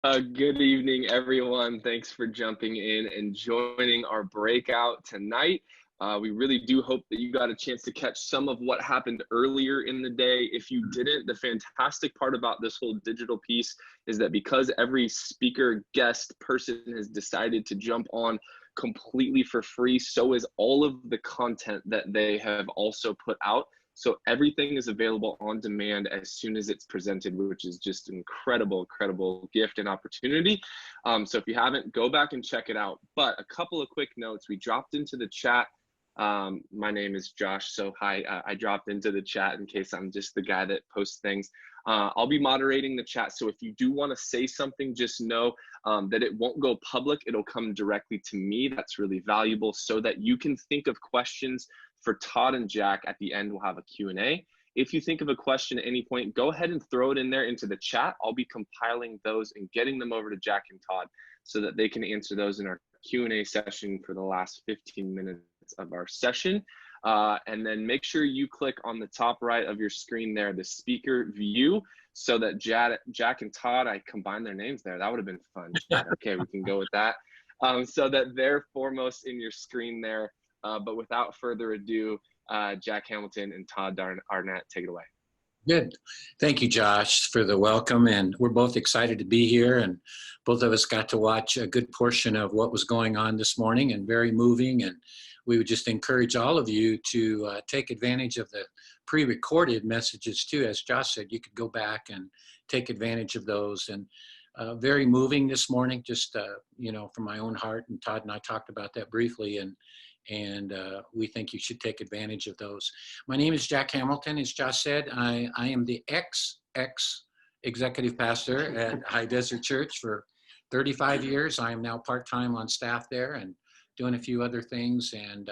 Good evening, everyone. Thanks for jumping in and joining our breakout tonight. We really do hope that you got a chance to catch some of what happened earlier in the day. If you didn't, the fantastic part about this whole digital piece is that because every speaker, guest, person has decided to jump on completely for free, so is all of the content that they have also put out. So everything is available on demand as soon as it's presented, which is just an incredible gift and opportunity. So if you haven't, go back and check it out. But a couple of quick notes. We dropped into the chat. My name is Josh, so hi. I dropped into the chat in case I'm just the guy that posts things. I'll be moderating the chat, so if you do want to say something, just know that it won't go public. It'll come directly to me. That's really valuable so that you can think of questions for Todd and Jack. At the end, we'll have a Q&A. If you think of a question at any point, go ahead and throw it in there into the chat. I'll be compiling those and getting them over to Jack and Todd so that they can answer those in our Q&A session for the last 15 minutes of our session. And then make sure you click on the top right of your screen there, the speaker view, so that Jack and Todd, I combined their names there. That would have been fun. Okay, we can go with that. So that they're foremost in your screen there. But without further ado, Jack Hamilton and Todd Arnett, take it away. Good. Thank you, Josh, for the welcome. And we're both excited to be here. And both of us got to watch a good portion of what was going on this morning, and very moving. And we would just encourage all of you to take advantage of the pre-recorded messages too. As Josh said, you could go back and take advantage of those. And very moving this morning, just, from my own heart. And Todd and I talked about that briefly. And we think you should take advantage of those. My name is Jack Hamilton. As Josh said, I am the ex-executive pastor at High Desert Church for 35 years. I am now part-time on staff there and doing a few other things, and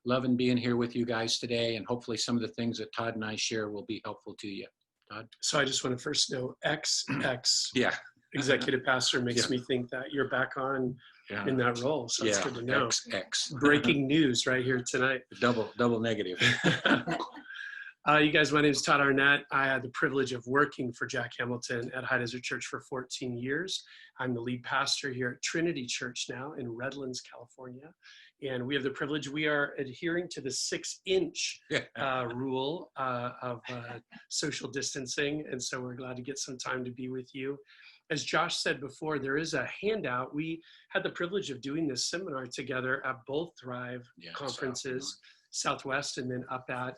loving being here with you guys today. And hopefully some of the things that Todd and I share will be helpful to you. Todd? So I just want to first know Yeah. executive pastor makes me think that you're back on in that role. So it's good to know. X. Breaking news right here tonight. Double negative. You guys, my name is Todd Arnett. I had the privilege of working for Jack Hamilton at High Desert Church for 14 years. I'm the lead pastor here at Trinity Church now in Redlands, California. And we have the privilege, we are adhering to the 6-inch rule of social distancing. And so we're glad to get some time to be with you. As Josh said before, there is a handout. We had the privilege of doing this seminar together at both Thrive conferences, Southwest and then up at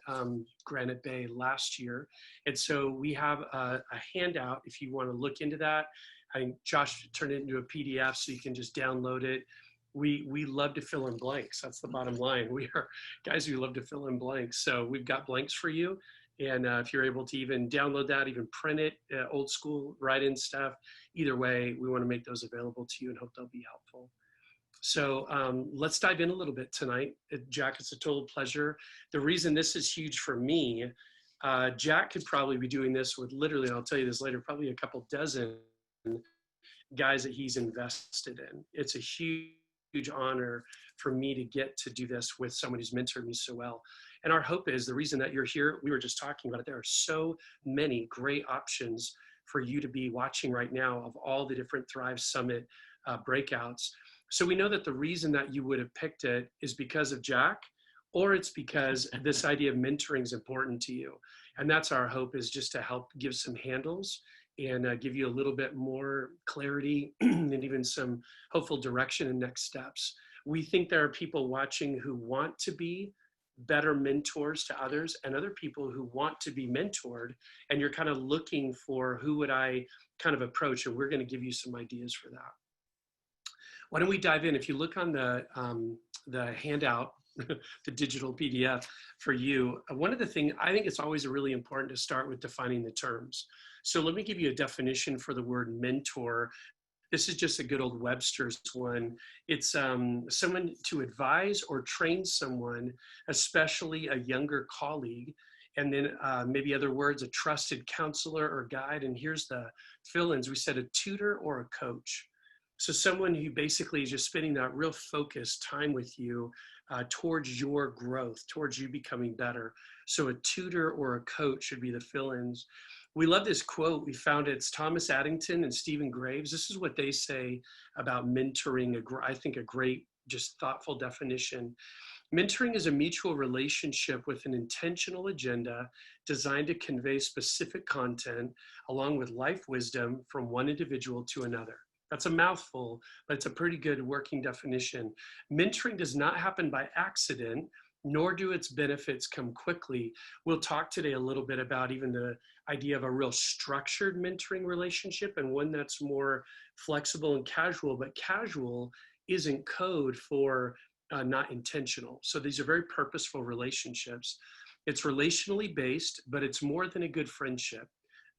Granite Bay last year. And so we have a handout if you want to look into that. I think Josh turned it into a PDF so you can just download it. We love to fill in blanks. That's the bottom line. We are guys who love to fill in blanks. So we've got blanks for you. And if you're able to even download that, even print it, old school, write in stuff, either way, we want to make those available to you and hope they'll be helpful. So let's dive in a little bit tonight. Jack, it's a total pleasure. The reason this is huge for me, Jack could probably be doing this with literally, and I'll tell you this later, probably a couple dozen guys that he's invested in. It's a huge honor for me to get to do this with someone who's mentored me so well. And our hope is the reason that you're here, we were just talking about it, there are so many great options for you to be watching right now of all the different Thrive Summit breakouts. So we know that the reason that you would have picked it is because of Jack, or it's because this idea of mentoring is important to you. And that's our hope, is just to help give some handles and give you a little bit more clarity and even some hopeful direction and next steps. We think there are people watching who want to be better mentors to others, and other people who want to be mentored, and you're kind of looking for who would I kind of approach, and we're going to give you some ideas for that. Why don't we dive in? If you look on the handout, the digital PDF for you, one of the things, I think it's always really important to start with defining the terms. So let me give you a definition for the word mentor. This is just a good old Webster's one. It's someone to advise or train someone, especially a younger colleague. And then maybe other words, a trusted counselor or guide. And here's the fill-ins. We said a tutor or a coach. So someone who basically is just spending that real focused time with you towards your growth, towards you becoming better. So a tutor or a coach should be the fill-ins. We love this quote. We found it's Thomas Addington and Stephen Graves. This is what they say about mentoring, I think a great, just thoughtful definition. Mentoring is a mutual relationship with an intentional agenda designed to convey specific content along with life wisdom from one individual to another. That's a mouthful, but it's a pretty good working definition. Mentoring does not happen by accident, nor do its benefits come quickly. We'll talk today a little bit about even the idea of a real structured mentoring relationship and one that's more flexible and casual, but casual isn't code for not intentional. So these are very purposeful relationships. It's relationally based, but it's more than a good friendship.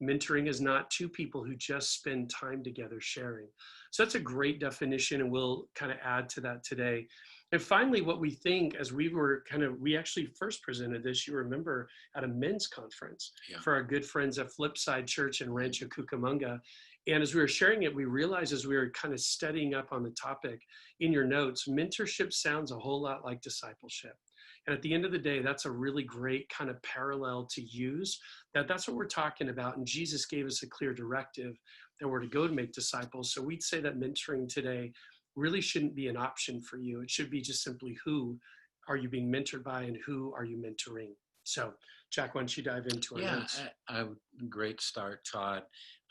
Mentoring is not two people who just spend time together sharing. So that's a great definition, and we'll kind of add to that today. And finally, what we think as we actually first presented this, you remember, at a men's conference for our good friends at Flipside Church in Rancho Cucamonga. And as we were sharing it, we realized as we were kind of studying up on the topic in your notes, mentorship sounds a whole lot like discipleship. And at the end of the day, that's a really great kind of parallel to use. That's what we're talking about. And Jesus gave us a clear directive that we're to go to make disciples. So we'd say that mentoring today really shouldn't be an option for you. It should be just simply who are you being mentored by and who are you mentoring? So Jack, why don't you dive into our notes? Great start, Todd.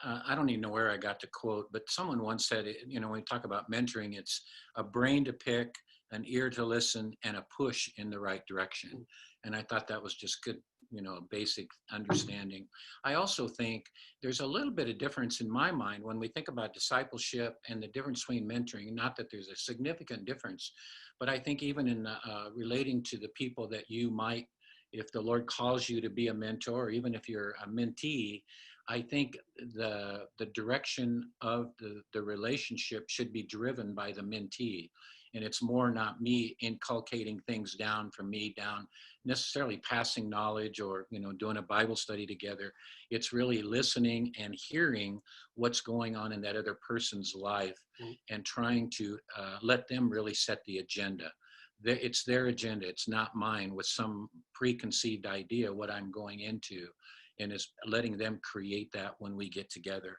I don't even know where I got the quote, but someone once said, when we talk about mentoring, it's a brain to pick, an ear to listen, and a push in the right direction. And I thought that was just good, a basic understanding. I also think there's a little bit of difference in my mind when we think about discipleship and the difference between mentoring, not that there's a significant difference, but I think even in relating to the people that you might, if the Lord calls you to be a mentor, or even if you're a mentee, I think the direction of the relationship should be driven by the mentee. And it's more not me inculcating things down from me down, necessarily passing knowledge or, doing a Bible study together. It's really listening and hearing what's going on in that other person's life and trying to let them really set the agenda. It's their agenda. It's not mine with some preconceived idea what I'm going into, and is letting them create that when we get together.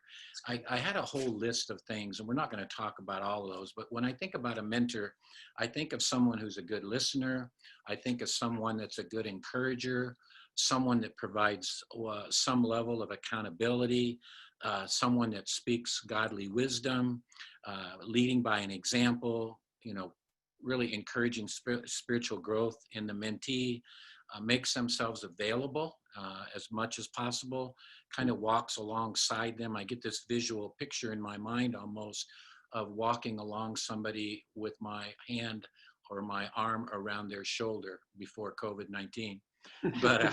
I had a whole list of things, and we're not going to talk about all of those, but when I think about a mentor, I think of someone who's a good listener. I think of someone that's a good encourager, someone that provides some level of accountability, someone that speaks godly wisdom, leading by an example, really encouraging spiritual growth in the mentee, makes themselves available as much as possible, kind of walks alongside them. I get this visual picture in my mind almost of walking along somebody with my hand or my arm around their shoulder before COVID-19. But,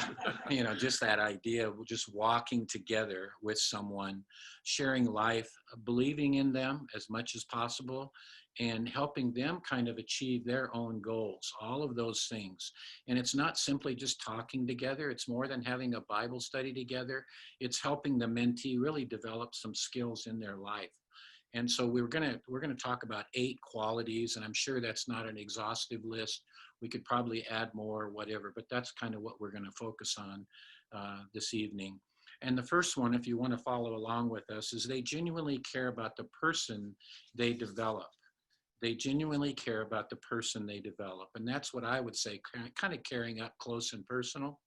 just that idea of just walking together with someone, sharing life, believing in them as much as possible, and helping them kind of achieve their own goals, all of those things. And it's not simply just talking together. It's more than having a Bible study together. It's helping the mentee really develop some skills in their life. And so we're going to talk about 8 qualities, and I'm sure that's not an exhaustive list. We could probably add more, whatever, but that's kind of what we're going to focus on this evening. And the first one, if you want to follow along with us, is they genuinely care about the person they develop. They genuinely care about the person they develop. And that's what I would say, kind of carrying up close and personal.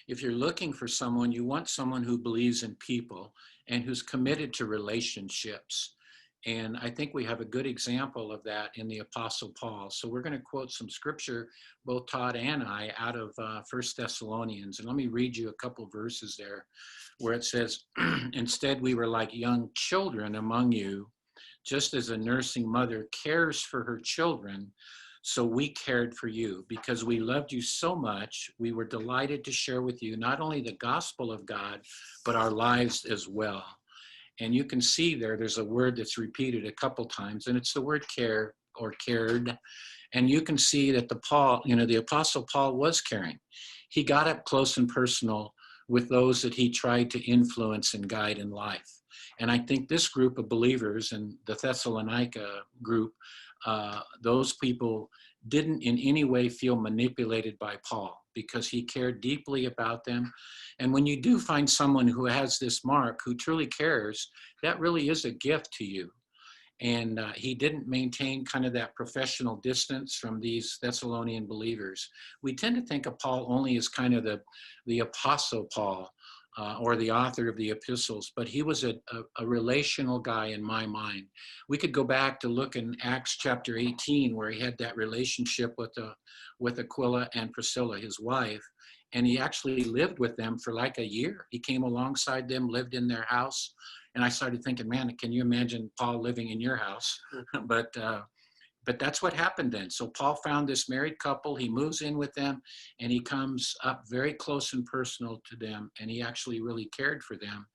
If you're looking for someone, you want someone who believes in people and who's committed to relationships. And I think we have a good example of that in the Apostle Paul. So we're going to quote some scripture, both Todd and I, out of 1 Thessalonians. And let me read you a couple verses there where it says, "Instead, we were like young children among you, just as a nursing mother cares for her children, so we cared for you. Because we loved you so much, we were delighted to share with you not only the gospel of God, but our lives as well." And you can see there's a word that's repeated a couple times, and it's the word care or cared. And you can see that the Apostle Paul was caring. He got up close and personal with those that he tried to influence and guide in life. And I think this group of believers and the Thessalonica group, those people didn't in any way feel manipulated by Paul. because he cared deeply about them. And when you do find someone who has this mark, who truly cares, that really is a gift to you. And he didn't maintain kind of that professional distance from these Thessalonian believers. We tend to think of Paul only as kind of the apostle Paul, or the author of the epistles, but he was a relational guy in my mind. We could go back to look in Acts chapter 18, where he had that relationship with Aquila and Priscilla, his wife, and he actually lived with them for like a year. He came alongside them, lived in their house, and I started thinking, man, can you imagine Paul living in your house? But that's what happened then. So Paul found this married couple, he moves in with them, and he comes up very close and personal to them, and he actually really cared for them.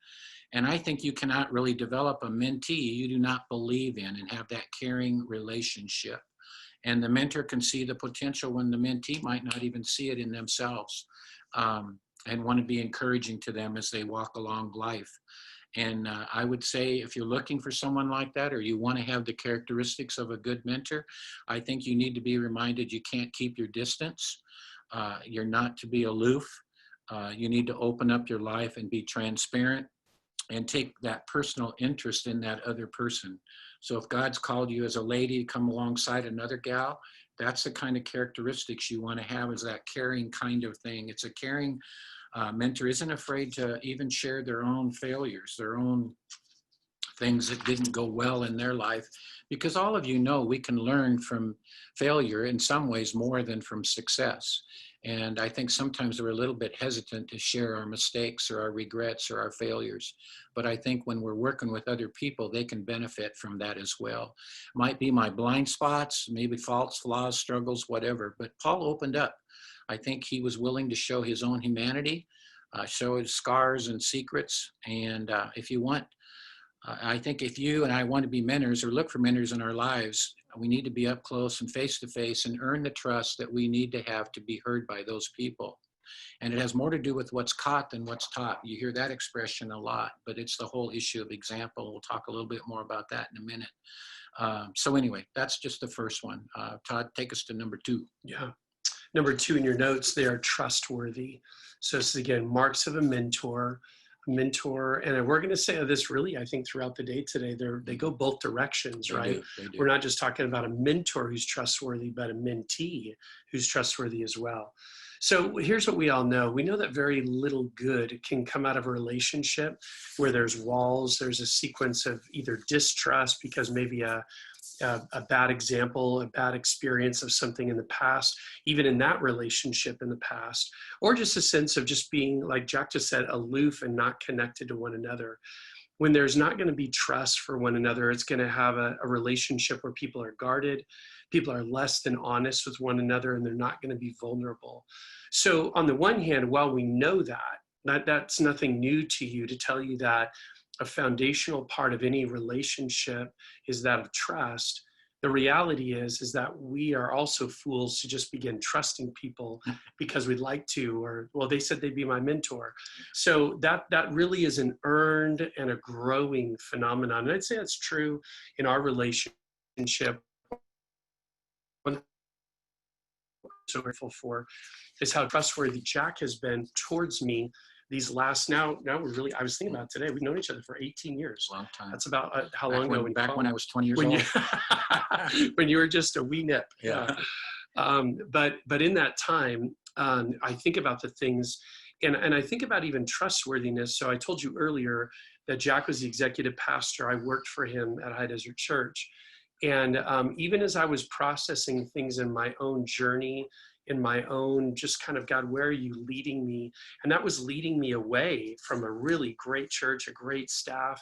And I think you cannot really develop a mentee you do not believe in and have that caring relationship. And the mentor can see the potential when the mentee might not even see it in themselves, and want to be encouraging to them as they walk along life. And I would say if you're looking for someone like that, or you want to have the characteristics of a good mentor, I think you need to be reminded you can't keep your distance. You're not to be aloof. You need to open up your life and be transparent and take that personal interest in that other person. So if God's called you as a lady to come alongside another gal, that's the kind of characteristics you want to have, is that caring kind of thing. It's a caring mentor isn't afraid to even share their own failures, their own things that didn't go well in their life, because all of you know we can learn from failure in some ways more than from success. And I think sometimes we're a little bit hesitant to share our mistakes or our regrets or our failures. But I think when we're working with other people, they can benefit from that as well. Might be my blind spots, maybe faults, flaws, struggles, whatever. But Paul opened up. I think he was willing to show his own humanity, show his scars and secrets. And if you want, I think if you and I want to be mentors or look for mentors in our lives, we need to be up close and face to face and earn the trust that we need to have to be heard by those people. And it has more to do with what's caught than what's taught. You hear that expression a lot, but it's the whole issue of example. We'll talk a little bit more about that in a minute. So anyway, that's just the first one. Todd, take us to number 2. Yeah. Number 2 in your notes, they are trustworthy. So this is, again, marks of a mentor, and we're going to say this really, I think, throughout the day today. They go both directions, right? They do. We're not just talking about a mentor who's trustworthy, but a mentee who's trustworthy as well. So here's what we all know. We know that very little good can come out of a relationship where there's walls, there's a sequence of either distrust because maybe a bad example, a bad experience of something in the past, even in that relationship in the past, or just a sense of just being, like Jack just said, aloof and not connected to one another. When there's not going to be trust for one another, it's going to have a relationship where people are guarded, people are less than honest with one another, and they're not going to be vulnerable. So on the one hand, while we know that's nothing new to you to tell you that a foundational part of any relationship is that of trust. The reality is that we are also fools to just begin trusting people because we'd like to, or, well, they said they'd be my mentor. So that really is an earned and a growing phenomenon. And I'd say that's true in our relationship. So grateful for is how trustworthy Jack has been towards me these last, now we're really, I was thinking about today, we've known each other for 18 years. Long time. That's about how long ago? Back when I was 20 years old. When you were just a wee nip. Yeah. But in that time, I think about the things, and I think about even trustworthiness. So I told you earlier that Jack was the executive pastor. I worked for him at High Desert Church. And even as I was processing things in my own journey, in my own just kind of, God, where are you leading me? And that was leading me away from a really great church, a great staff.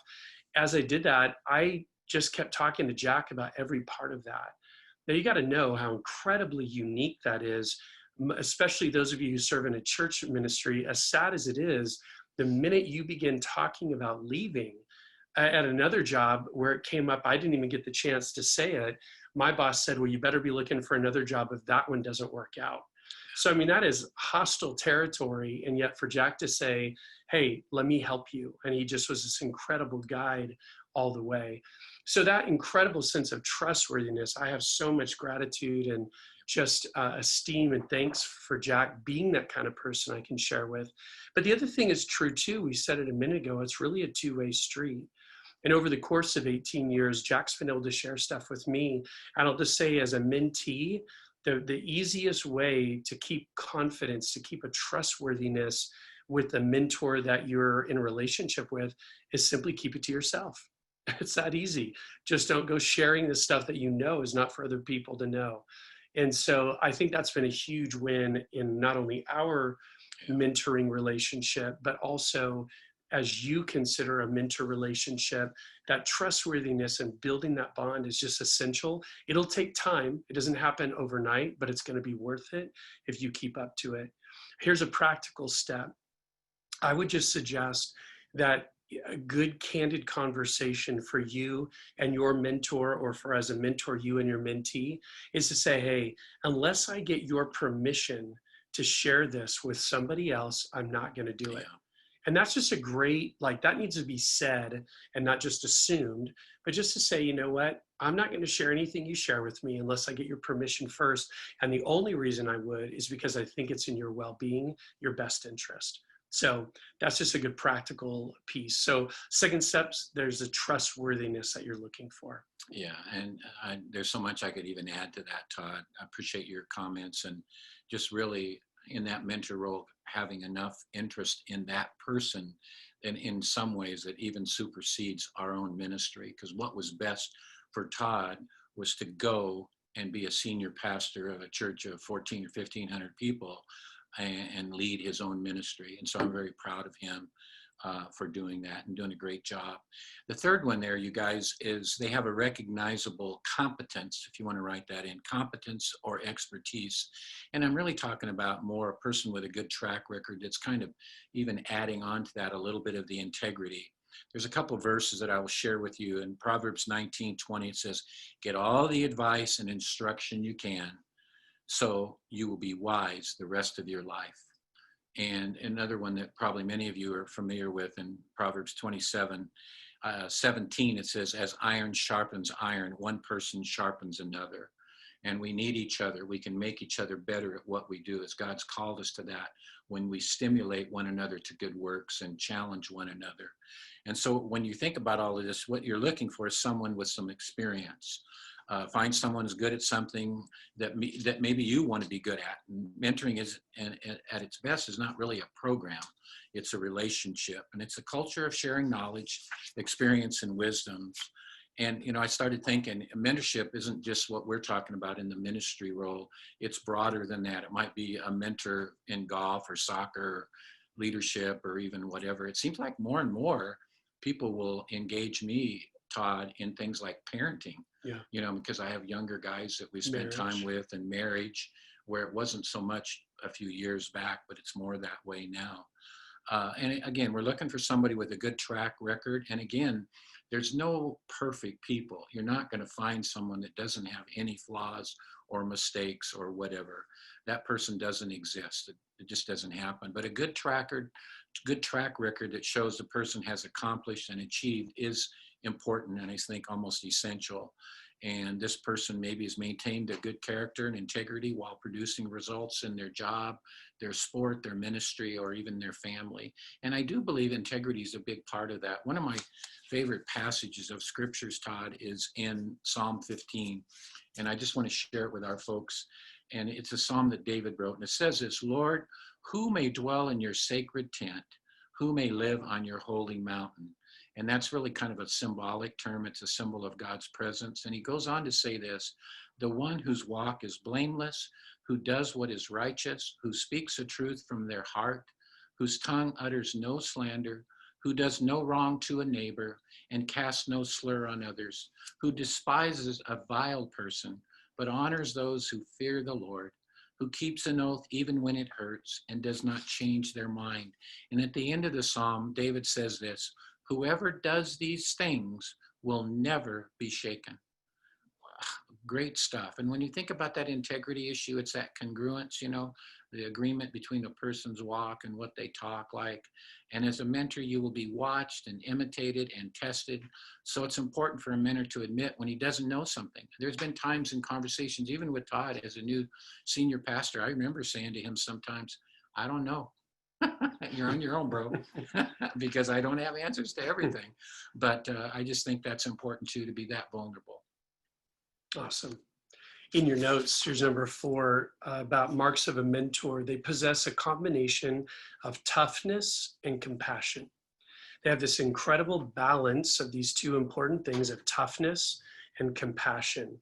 As I did that, I just kept talking to Jack about every part of that. Now you got to know how incredibly unique that is, especially those of you who serve in a church ministry. As sad as it is, the minute you begin talking about leaving, at another job where it came up, I didn't even get the chance to say it. My boss said, well, you better be looking for another job if that one doesn't work out. So, I mean, that is hostile territory. And yet for Jack to say, hey, let me help you. And he just was this incredible guide all the way. So that incredible sense of trustworthiness, I have so much gratitude and just esteem and thanks for Jack being that kind of person I can share with. But the other thing is true too. We said it a minute ago. It's really a two-way street. And over the course of 18 years, Jack's been able to share stuff with me. And I'll just say, as a mentee, the easiest way to keep confidence, to keep a trustworthiness with the mentor that you're in a relationship with, is simply keep it to yourself. It's that easy. Just don't go sharing the stuff that you know is not for other people to know. And so I think that's been a huge win in not only our mentoring relationship, but also as you consider a mentor relationship, that trustworthiness and building that bond is just essential. It'll take time. It doesn't happen overnight, but it's going to be worth it if you keep up to it. Here's a practical step. I would just suggest that a good candid conversation for you and your mentor, or for as a mentor, you and your mentee, is to say, hey, unless I get your permission to share this with somebody else, I'm not going to do it. And that's just a great, like, that needs to be said and not just assumed, but just to say, you know what, I'm not going to share anything you share with me unless I get your permission first. And the only reason I would is because I think it's in your well-being, your best interest. So that's just a good practical piece. So second steps, there's a trustworthiness that you're looking for. Yeah, and there's so much I could even add to that, Todd. I appreciate your comments, and just really in that mentor role, having enough interest in that person, and in some ways that even supersedes our own ministry. Because what was best for Todd was to go and be a senior pastor of a church of 14 or 1,500 people and lead his own ministry. And so I'm very proud of him for doing that and doing a great job. The third one there, you guys, is they have a recognizable competence, if you want to write that in, competence or expertise. And I'm really talking about more a person with a good track record that's kind of even adding on to that a little bit of the integrity. There's a couple of verses that I will share with you. In Proverbs 19:20, it says, get all the advice and instruction you can, so you will be wise the rest of your life. And another one that probably many of you are familiar with, in Proverbs 27:17, it says, as iron sharpens iron, one person sharpens another. And we need each other. We can make each other better at what we do, as God's called us to that, when we stimulate one another to good works and challenge one another. And so when you think about all of this, what you're looking for is someone with some experience. Find someone who's good at something that maybe you want to be good at. And mentoring is, at its best, is not really a program. It's a relationship, and it's a culture of sharing knowledge, experience, and wisdoms. And, you know, I started thinking mentorship isn't just what we're talking about in the ministry role. It's broader than that. It might be a mentor in golf or soccer, or leadership, or even whatever. It seems like more and more people will engage me, Todd, in things like parenting. Yeah. You know, because I have younger guys that we spend time with, and marriage, where it wasn't so much a few years back, but it's more that way now. And again, we're looking for somebody with a good track record. And again, there's no perfect people. You're not going to find someone that doesn't have any flaws or mistakes or whatever. That person doesn't exist. It just doesn't happen. But a good track record that shows the person has accomplished and achieved is important, and I think almost essential. And this person maybe has maintained a good character and integrity while producing results in their job, their sport, their ministry, or even their family. And I do believe integrity is a big part of that. One of my favorite passages of scriptures, Todd, is in Psalm 15. And I just want to share it with our folks. And it's a psalm that David wrote. And it says this, Lord, who may dwell in your sacred tent? Who may live on your holy mountain? And that's really kind of a symbolic term. It's a symbol of God's presence. And he goes on to say this, the one whose walk is blameless, who does what is righteous, who speaks the truth from their heart, whose tongue utters no slander, who does no wrong to a neighbor and casts no slur on others, who despises a vile person, but honors those who fear the Lord, who keeps an oath even when it hurts and does not change their mind. And at the end of the psalm, David says this, whoever does these things will never be shaken. Great stuff. And when you think about that integrity issue, it's that congruence, you know, the agreement between a person's walk and what they talk like. And as a mentor, you will be watched and imitated and tested. So it's important for a mentor to admit when he doesn't know something. There's been times in conversations, even with Todd as a new senior pastor, I remember saying to him sometimes, I don't know. You're on your own, bro, because I don't have answers to everything. But I just think that's important too, to be that vulnerable. Awesome. In your notes, here's number 4, about marks of a mentor. They possess a combination of toughness and compassion. They have this incredible balance of these two important things of toughness and compassion.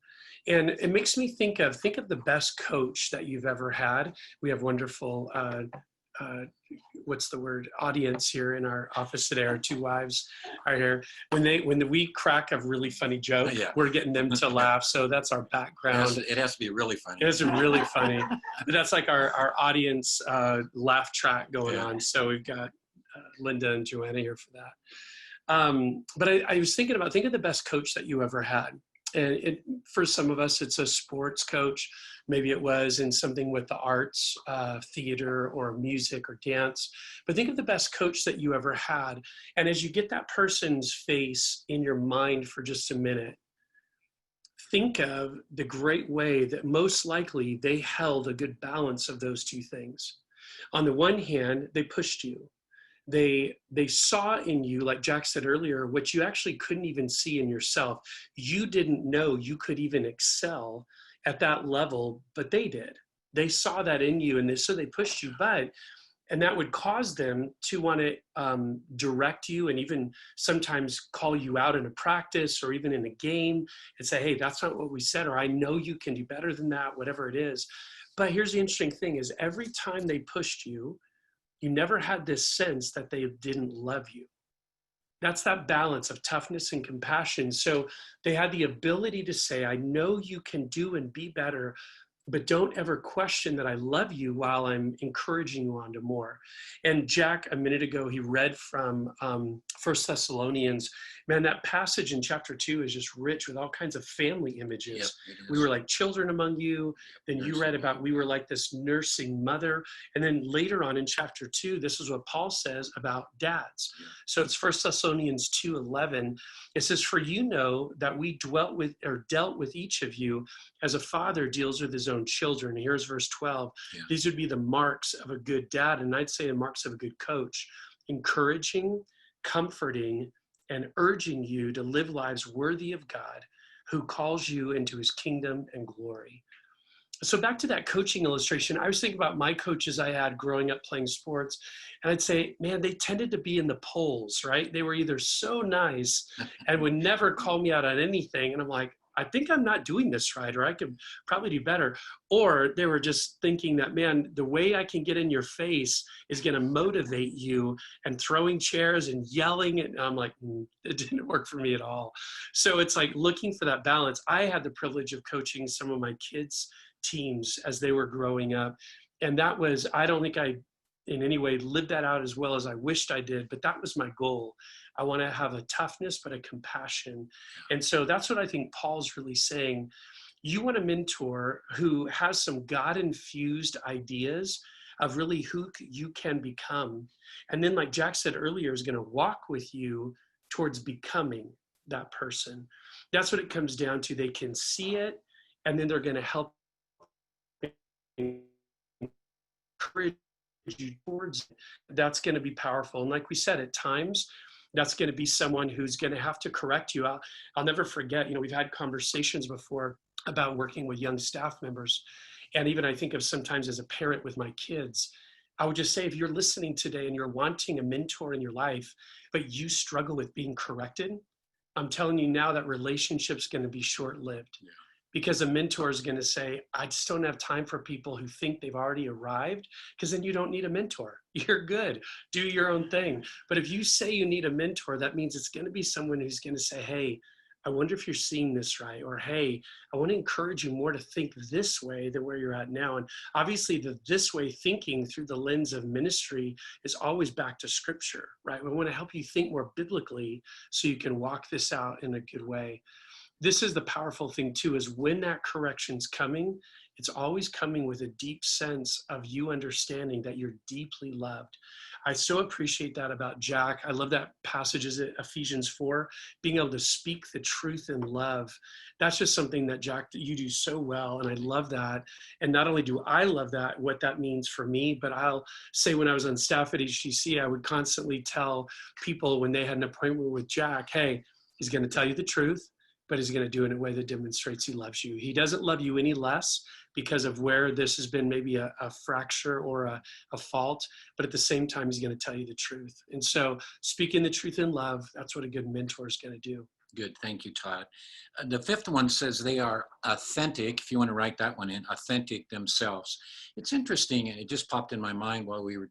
And it makes me think of the best coach that you've ever had. We have wonderful, what's the word, audience here in our office today. Our 2 wives are here. When we crack a really funny joke, we're getting them to laugh. So that's our background. It has to be really funny. It is really funny. But that's like our audience laugh track going on. So we've got Linda and Joanna here for that. But I was thinking of the best coach that you ever had. And for some of us, it's a sports coach. Maybe it was in something with the arts, theater or music or dance. But think of the best coach that you ever had. And as you get that person's face in your mind for just a minute, think of the great way that most likely they held a good balance of those two things. On the one hand, they pushed you. They saw in you, like Jack said earlier, what you actually couldn't even see in yourself. You didn't know you could even excel at that level, but they did. They saw that in you, and so they pushed you. And that would cause them to want to direct you and even sometimes call you out in a practice or even in a game and say, hey, that's not what we said, or I know you can do better than that, whatever it is. But here's the interesting thing is every time they pushed you, you never had this sense that they didn't love you. That's that balance of toughness and compassion. So they had the ability to say, I know you can do and be better, but don't ever question that I love you while I'm encouraging you on to more. And Jack, a minute ago, he read from 1 Thessalonians. Man, that passage in chapter 2 is just rich with all kinds of family images. Yep, we were like children among you. Then you read about we were like this nursing mother. And then later on in chapter 2, this is what Paul says about dads. So it's 1 Thessalonians 2:11. It says, for you know that we dealt with each of you as a father deals with his own children. Here's verse 12. Yeah. These would be the marks of a good dad, and I'd say the marks of a good coach: encouraging, comforting, and urging you to live lives worthy of God, who calls you into his kingdom and glory. So back to that coaching illustration, I was thinking about my coaches I had growing up playing sports, and I'd say, man, they tended to be in the poles, right? They were either so nice and would never call me out on anything, and I'm like, I think I'm not doing this right, or I could probably do better. Or they were just thinking that, man, the way I can get in your face is going to motivate you, and throwing chairs and yelling. And I'm like, it didn't work for me at all. So it's like looking for that balance. I had the privilege of coaching some of my kids' teams as they were growing up. And that was, I don't think I in any way lived that out as well as I wished I did, but that was my goal. I want to have a toughness, but a compassion. And so that's what I think Paul's really saying. You want a mentor who has some God-infused ideas of really who you can become. And then, like Jack said earlier, is going to walk with you towards becoming that person. That's what it comes down to. They can see it, and then they're going to help encourage you towards it. That's going to be powerful. And like we said, at times, that's going to be someone who's going to have to correct you. I'll never forget, we've had conversations before about working with young staff members. And even I think of sometimes as a parent with my kids, I would just say, if you're listening today and you're wanting a mentor in your life, but you struggle with being corrected, I'm telling you now that relationship's going to be short-lived. Yeah. Because a mentor is going to say, I just don't have time for people who think they've already arrived, because then you don't need a mentor. You're good. Do your own thing. But if you say you need a mentor, that means it's going to be someone who's going to say, hey, I wonder if you're seeing this right. Or, hey, I want to encourage you more to think this way than where you're at now. And obviously the this way thinking through the lens of ministry is always back to scripture, right? We want to help you think more biblically so you can walk this out in a good way. this is the powerful thing too, is when that correction's coming, it's always coming with a deep sense of you understanding that you're deeply loved. I so appreciate that about Jack. I love that passage, is it Ephesians 4, being able to speak the truth in love. That's just something that Jack, you do so well. And I love that. And not only do I love that, what that means for me, but I'll say when I was on staff at HTC, I would constantly tell people when they had an appointment with Jack, hey, he's going to tell you the truth, but he's going to do it in a way that demonstrates he loves you. He doesn't love you any less because of where this has been maybe a fracture or a fault, but at the same time, he's going to tell you the truth. And so speaking the truth in love, that's what a good mentor is going to do. Good. Thank you, Todd. The fifth one says they are authentic. If you want to write that one in, authentic themselves. It's interesting, and it just popped in my mind while we were,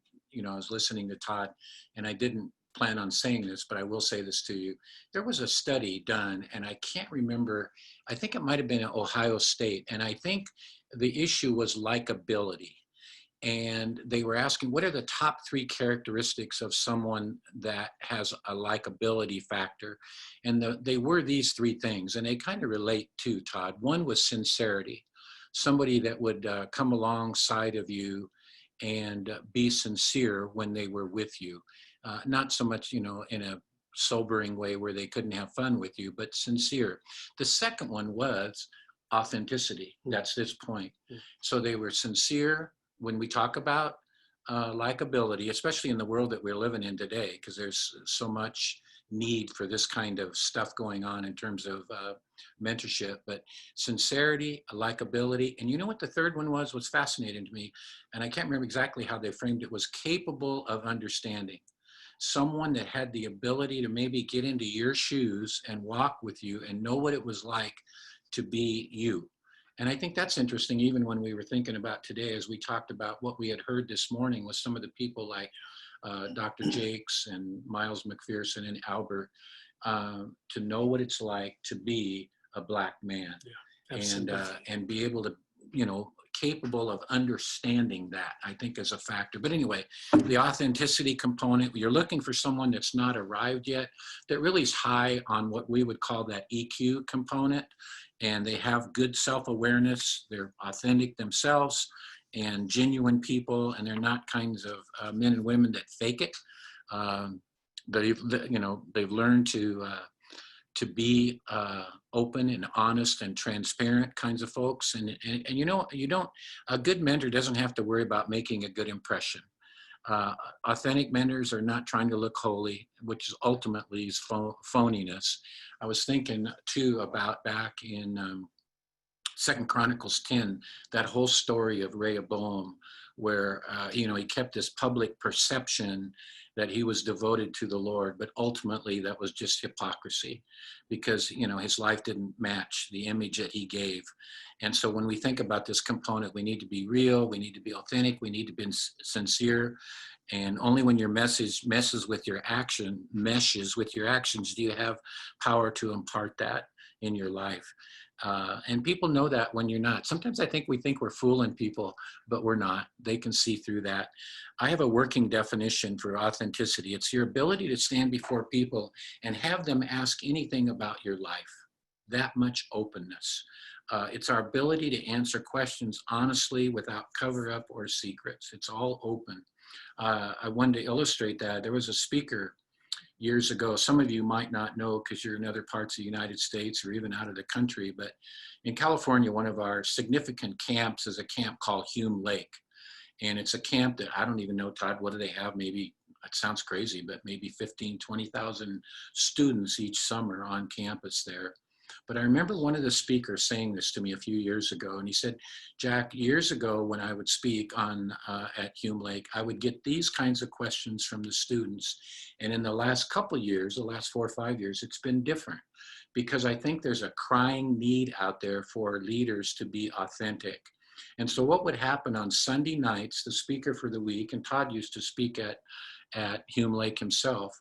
I was listening to Todd, and I didn't plan on saying this, but I will say this to you. There was a study done, and I can't remember, I think it might have been at Ohio State, and I think the issue was likability. And they were asking, what are the top 3 characteristics of someone that has a likability factor? And they were these 3 things, and they kind of relate to Todd. One was sincerity, somebody that would come alongside of you and be sincere when they were with you. Not so much, in a sobering way where they couldn't have fun with you, but sincere. The second one was authenticity. That's this point. So they were sincere. When we talk about likability, especially in the world that we're living in today, because there's so much need for this kind of stuff going on in terms of mentorship, but sincerity, likability, and you know what the third one was fascinating to me, and I can't remember exactly how they framed it, was capable of understanding. Someone that had the ability to maybe get into your shoes and walk with you and know what it was like to be you. And I think that's interesting, even when we were thinking about today, as we talked about what we had heard this morning with some of the people like Dr. Jakes and Miles McPherson and Albert, to know what it's like to be a Black man, and be able to, capable of understanding that, I think, is a factor. But anyway, the authenticity component, you're looking for someone that's not arrived yet, that really is high on what we would call that EQ component, and they have good self-awareness, they're authentic themselves and genuine people, and they're not kinds of men and women that fake it. They've learned to be open and honest and transparent kinds of folks. And a good mentor doesn't have to worry about making a good impression. Authentic mentors are not trying to look holy, which is ultimately is phoniness. I was thinking too about back in 2 Chronicles 10, that whole story of Rehoboam, where he kept this public perception that he was devoted to the Lord, but ultimately that was just hypocrisy, because his life didn't match the image that he gave. And so when we think about this component, we need to be real, we need to be authentic, we need to be sincere. And only when your message meshes with your actions, do you have power to impart that in your life. And people know that when you're not. Sometimes I think we think we're fooling people, but we're not. They can see through that. I have a working definition for authenticity. It's your ability to stand before people and have them ask anything about your life. That much openness. It's our ability to answer questions honestly without cover up or secrets. It's all open. I wanted to illustrate that. There was a speaker years ago. Some of you might not know because you're in other parts of the United States or even out of the country, but in California, one of our significant camps is a camp called Hume Lake. And it's a camp that I don't even know, Todd, what do they have? Maybe, it sounds crazy, but maybe 15, 20,000 students each summer on campus there. But I remember one of the speakers saying this to me a few years ago, and he said, Jack, years ago when I would speak at Hume Lake, I would get these kinds of questions from the students. And in the last couple of years, the last 4 or 5 years, it's been different, because I think there's a crying need out there for leaders to be authentic. And so what would happen on Sunday nights, the speaker for the week, and Todd used to speak at Hume Lake himself,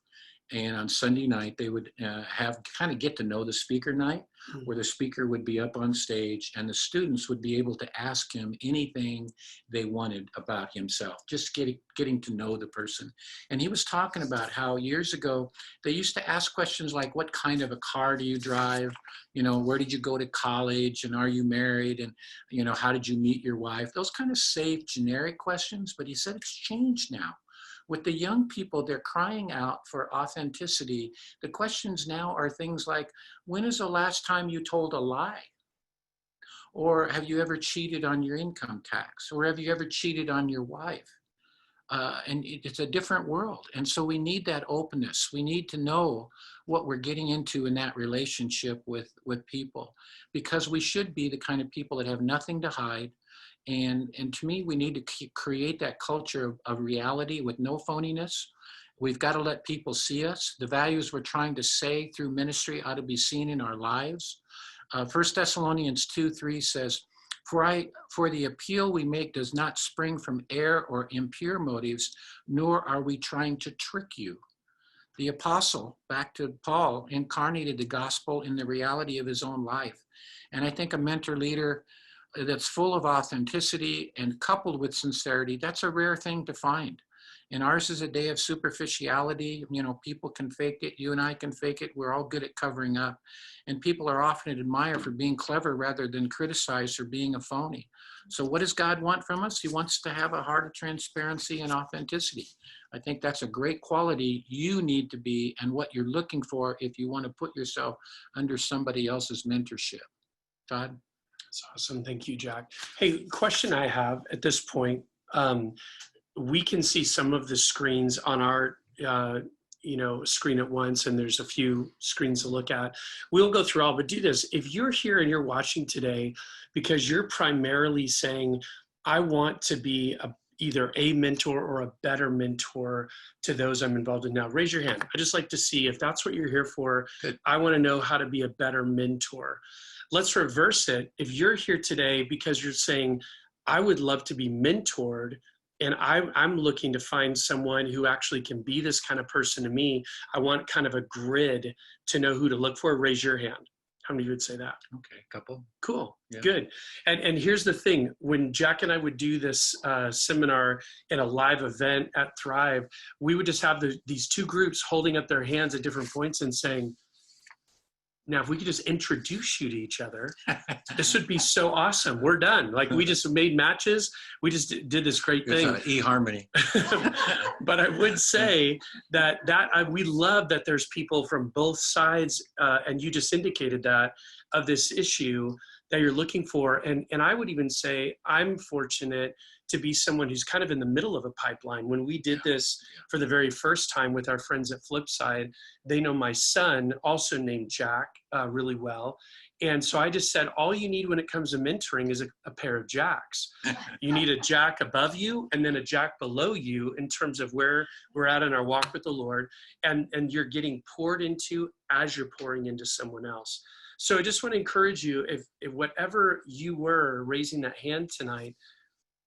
And on Sunday night, they would have kind of get to know the speaker night, where the speaker would be up on stage and the students would be able to ask him anything they wanted about himself, just getting to know the person. And he was talking about how years ago, they used to ask questions like, what kind of a car do you drive? You know, where did you go to college? And are you married? And, you know, how did you meet your wife? Those kind of safe, generic questions. But he said it's changed now. With the young people, they're crying out for authenticity. The questions now are things like, when is the last time you told a lie? Or have you ever cheated on your income tax? Or have you ever cheated on your wife? And it's a different world. And so we need that openness. We need to know what we're getting into in that relationship with people, because we should be the kind of people that have nothing to hide. And to me, we need to create that culture of reality with no phoniness. We've got to let people see us. The values we're trying to say through ministry ought to be seen in our lives. 1 Thessalonians 2:3 says, For the appeal we make does not spring from error or impure motives, nor are we trying to trick you. The apostle, back to Paul, incarnated the gospel in the reality of his own life. And I think a mentor leader that's full of authenticity and coupled with sincerity, that's a rare thing to find. And ours is a day of superficiality. You know, people can fake it. You and I can fake it. We're all good at covering up. And people are often admired for being clever rather than criticized for being a phony. So what does God want from us? He wants to have a heart of transparency and authenticity. I think that's a great quality you need to be and what you're looking for if you want to put yourself under somebody else's mentorship. Todd? That's awesome. Thank you, Jack. Hey, question I have at this point. We can see some of the screens on our screen at once, and there's a few screens to look at. We'll go through all, but do this. If you're here and you're watching today because you're primarily saying, I want to be either a mentor or a better mentor to those I'm involved in now, raise your hand. I just like to see if that's what you're here for. Good. I want to know how to be a better mentor. Let's reverse it. If you're here today because you're saying, I would love to be mentored, and I'm looking to find someone who actually can be this kind of person to me, I want kind of a grid to know who to look for, raise your hand. How many of you would say that? Okay, a couple. Cool, yeah. Good. And here's the thing, when Jack and I would do this seminar in a live event at Thrive, we would just have these two groups holding up their hands at different points and saying, now, if we could just introduce you to each other, this would be so awesome. We're done. Like, we just made matches. We just did this great thing. It's eHarmony. But I would say that we love that there's people from both sides, and you just indicated that, of this issue that you're looking for. And I would even say I'm fortunate to be someone who's kind of in the middle of a pipeline. When we did this for the very first time with our friends at Flipside, they know my son, also named Jack, really well. And so I just said, all you need when it comes to mentoring is a pair of Jacks. You need a Jack above you and then a Jack below you in terms of where we're at in our walk with the Lord. And you're getting poured into as you're pouring into someone else. So I just want to encourage you, if whatever you were raising that hand tonight,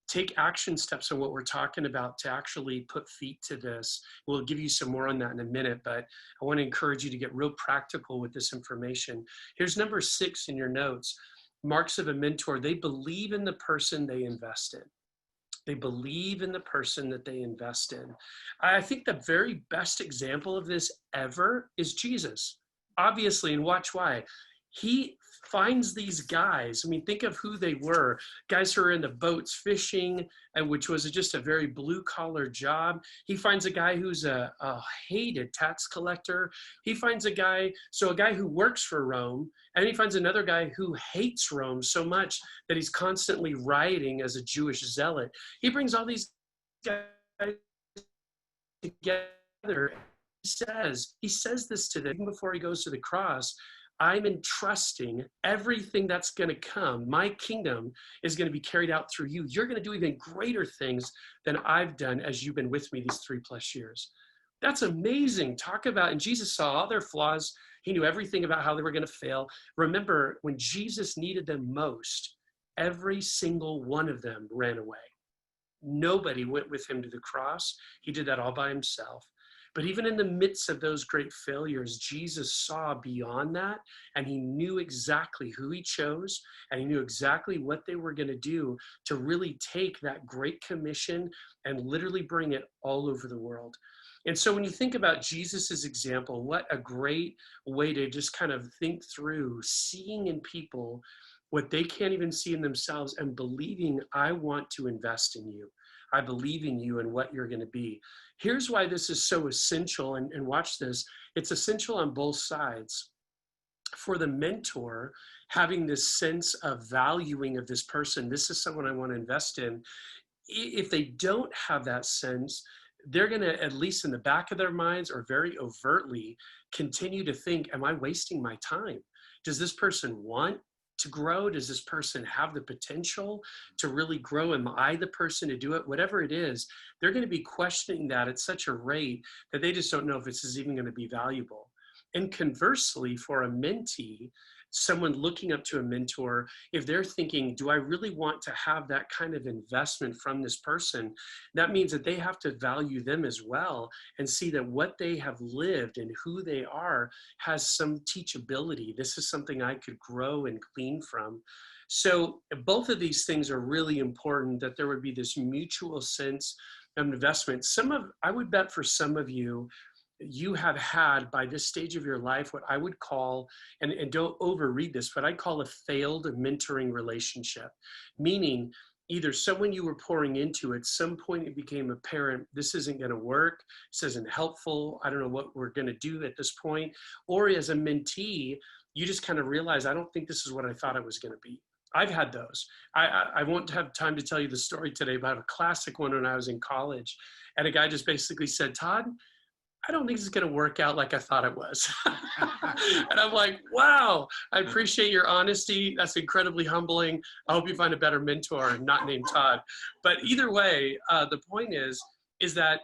take action steps on what we're talking about to actually put feet to this. We'll give you some more on that in a minute, but I want to encourage you to get real practical with this information. Here's number 6 in your notes. Marks of a mentor: they believe in the person they invest in. They believe in the person that they invest in. I think the very best example of this ever is Jesus, obviously, and watch why. He finds these guys. I mean, think of who they were. Guys who are in the boats fishing, which was just a very blue-collar job. He finds a guy who's a hated tax collector. He finds a guy who works for Rome, and he finds another guy who hates Rome so much that he's constantly rioting as a Jewish zealot. He brings all these guys together. He says this to them even before he goes to the cross. I'm entrusting everything that's going to come. My kingdom is going to be carried out through you. You're going to do even greater things than I've done as you've been with me these 3+ years. That's amazing. Talk about, and Jesus saw all their flaws. He knew everything about how they were going to fail. Remember, when Jesus needed them most, every single one of them ran away. Nobody went with him to the cross. He did that all by himself. But even in the midst of those great failures, Jesus saw beyond that, and he knew exactly who he chose, and he knew exactly what they were going to do to really take that great commission and literally bring it all over the world. And so when you think about Jesus's example, what a great way to just kind of think through seeing in people what they can't even see in themselves and believing, I want to invest in you. I believe in you and what you're going to be. Here's why this is so essential, and watch this. It's essential on both sides. For the mentor, having this sense of valuing of this person, this is someone I want to invest in. If they don't have that sense, they're going to, at least in the back of their minds or very overtly, continue to think, am I wasting my time? Does this person want to grow? Does this person have the potential to really grow? Am I the person to do it? Whatever it is, they're going to be questioning that at such a rate that they just don't know if this is even going to be valuable. And conversely, for a mentee, someone looking up to a mentor, if they're thinking, do I really want to have that kind of investment from this person? That means that they have to value them as well and see that what they have lived and who they are has some teachability. This is something I could grow and glean from. So both of these things are really important, that there would be this mutual sense of investment. I would bet for some of you, you have had by this stage of your life what I would call, and don't overread this, but I call a failed mentoring relationship. Meaning either someone you were pouring into, at some point it became apparent, this isn't going to work, this isn't helpful, I don't know what we're going to do at this point. Or as a mentee, you just kind of realize, I don't think this is what I thought it was going to be. I've had those. I won't have time to tell you the story today, but I have a classic one when I was in college. And a guy just basically said, Todd, I don't think this is going to work out like I thought it was. And I'm like, wow, I appreciate your honesty. That's incredibly humbling. I hope you find a better mentor, not named Todd. But either way, the point is that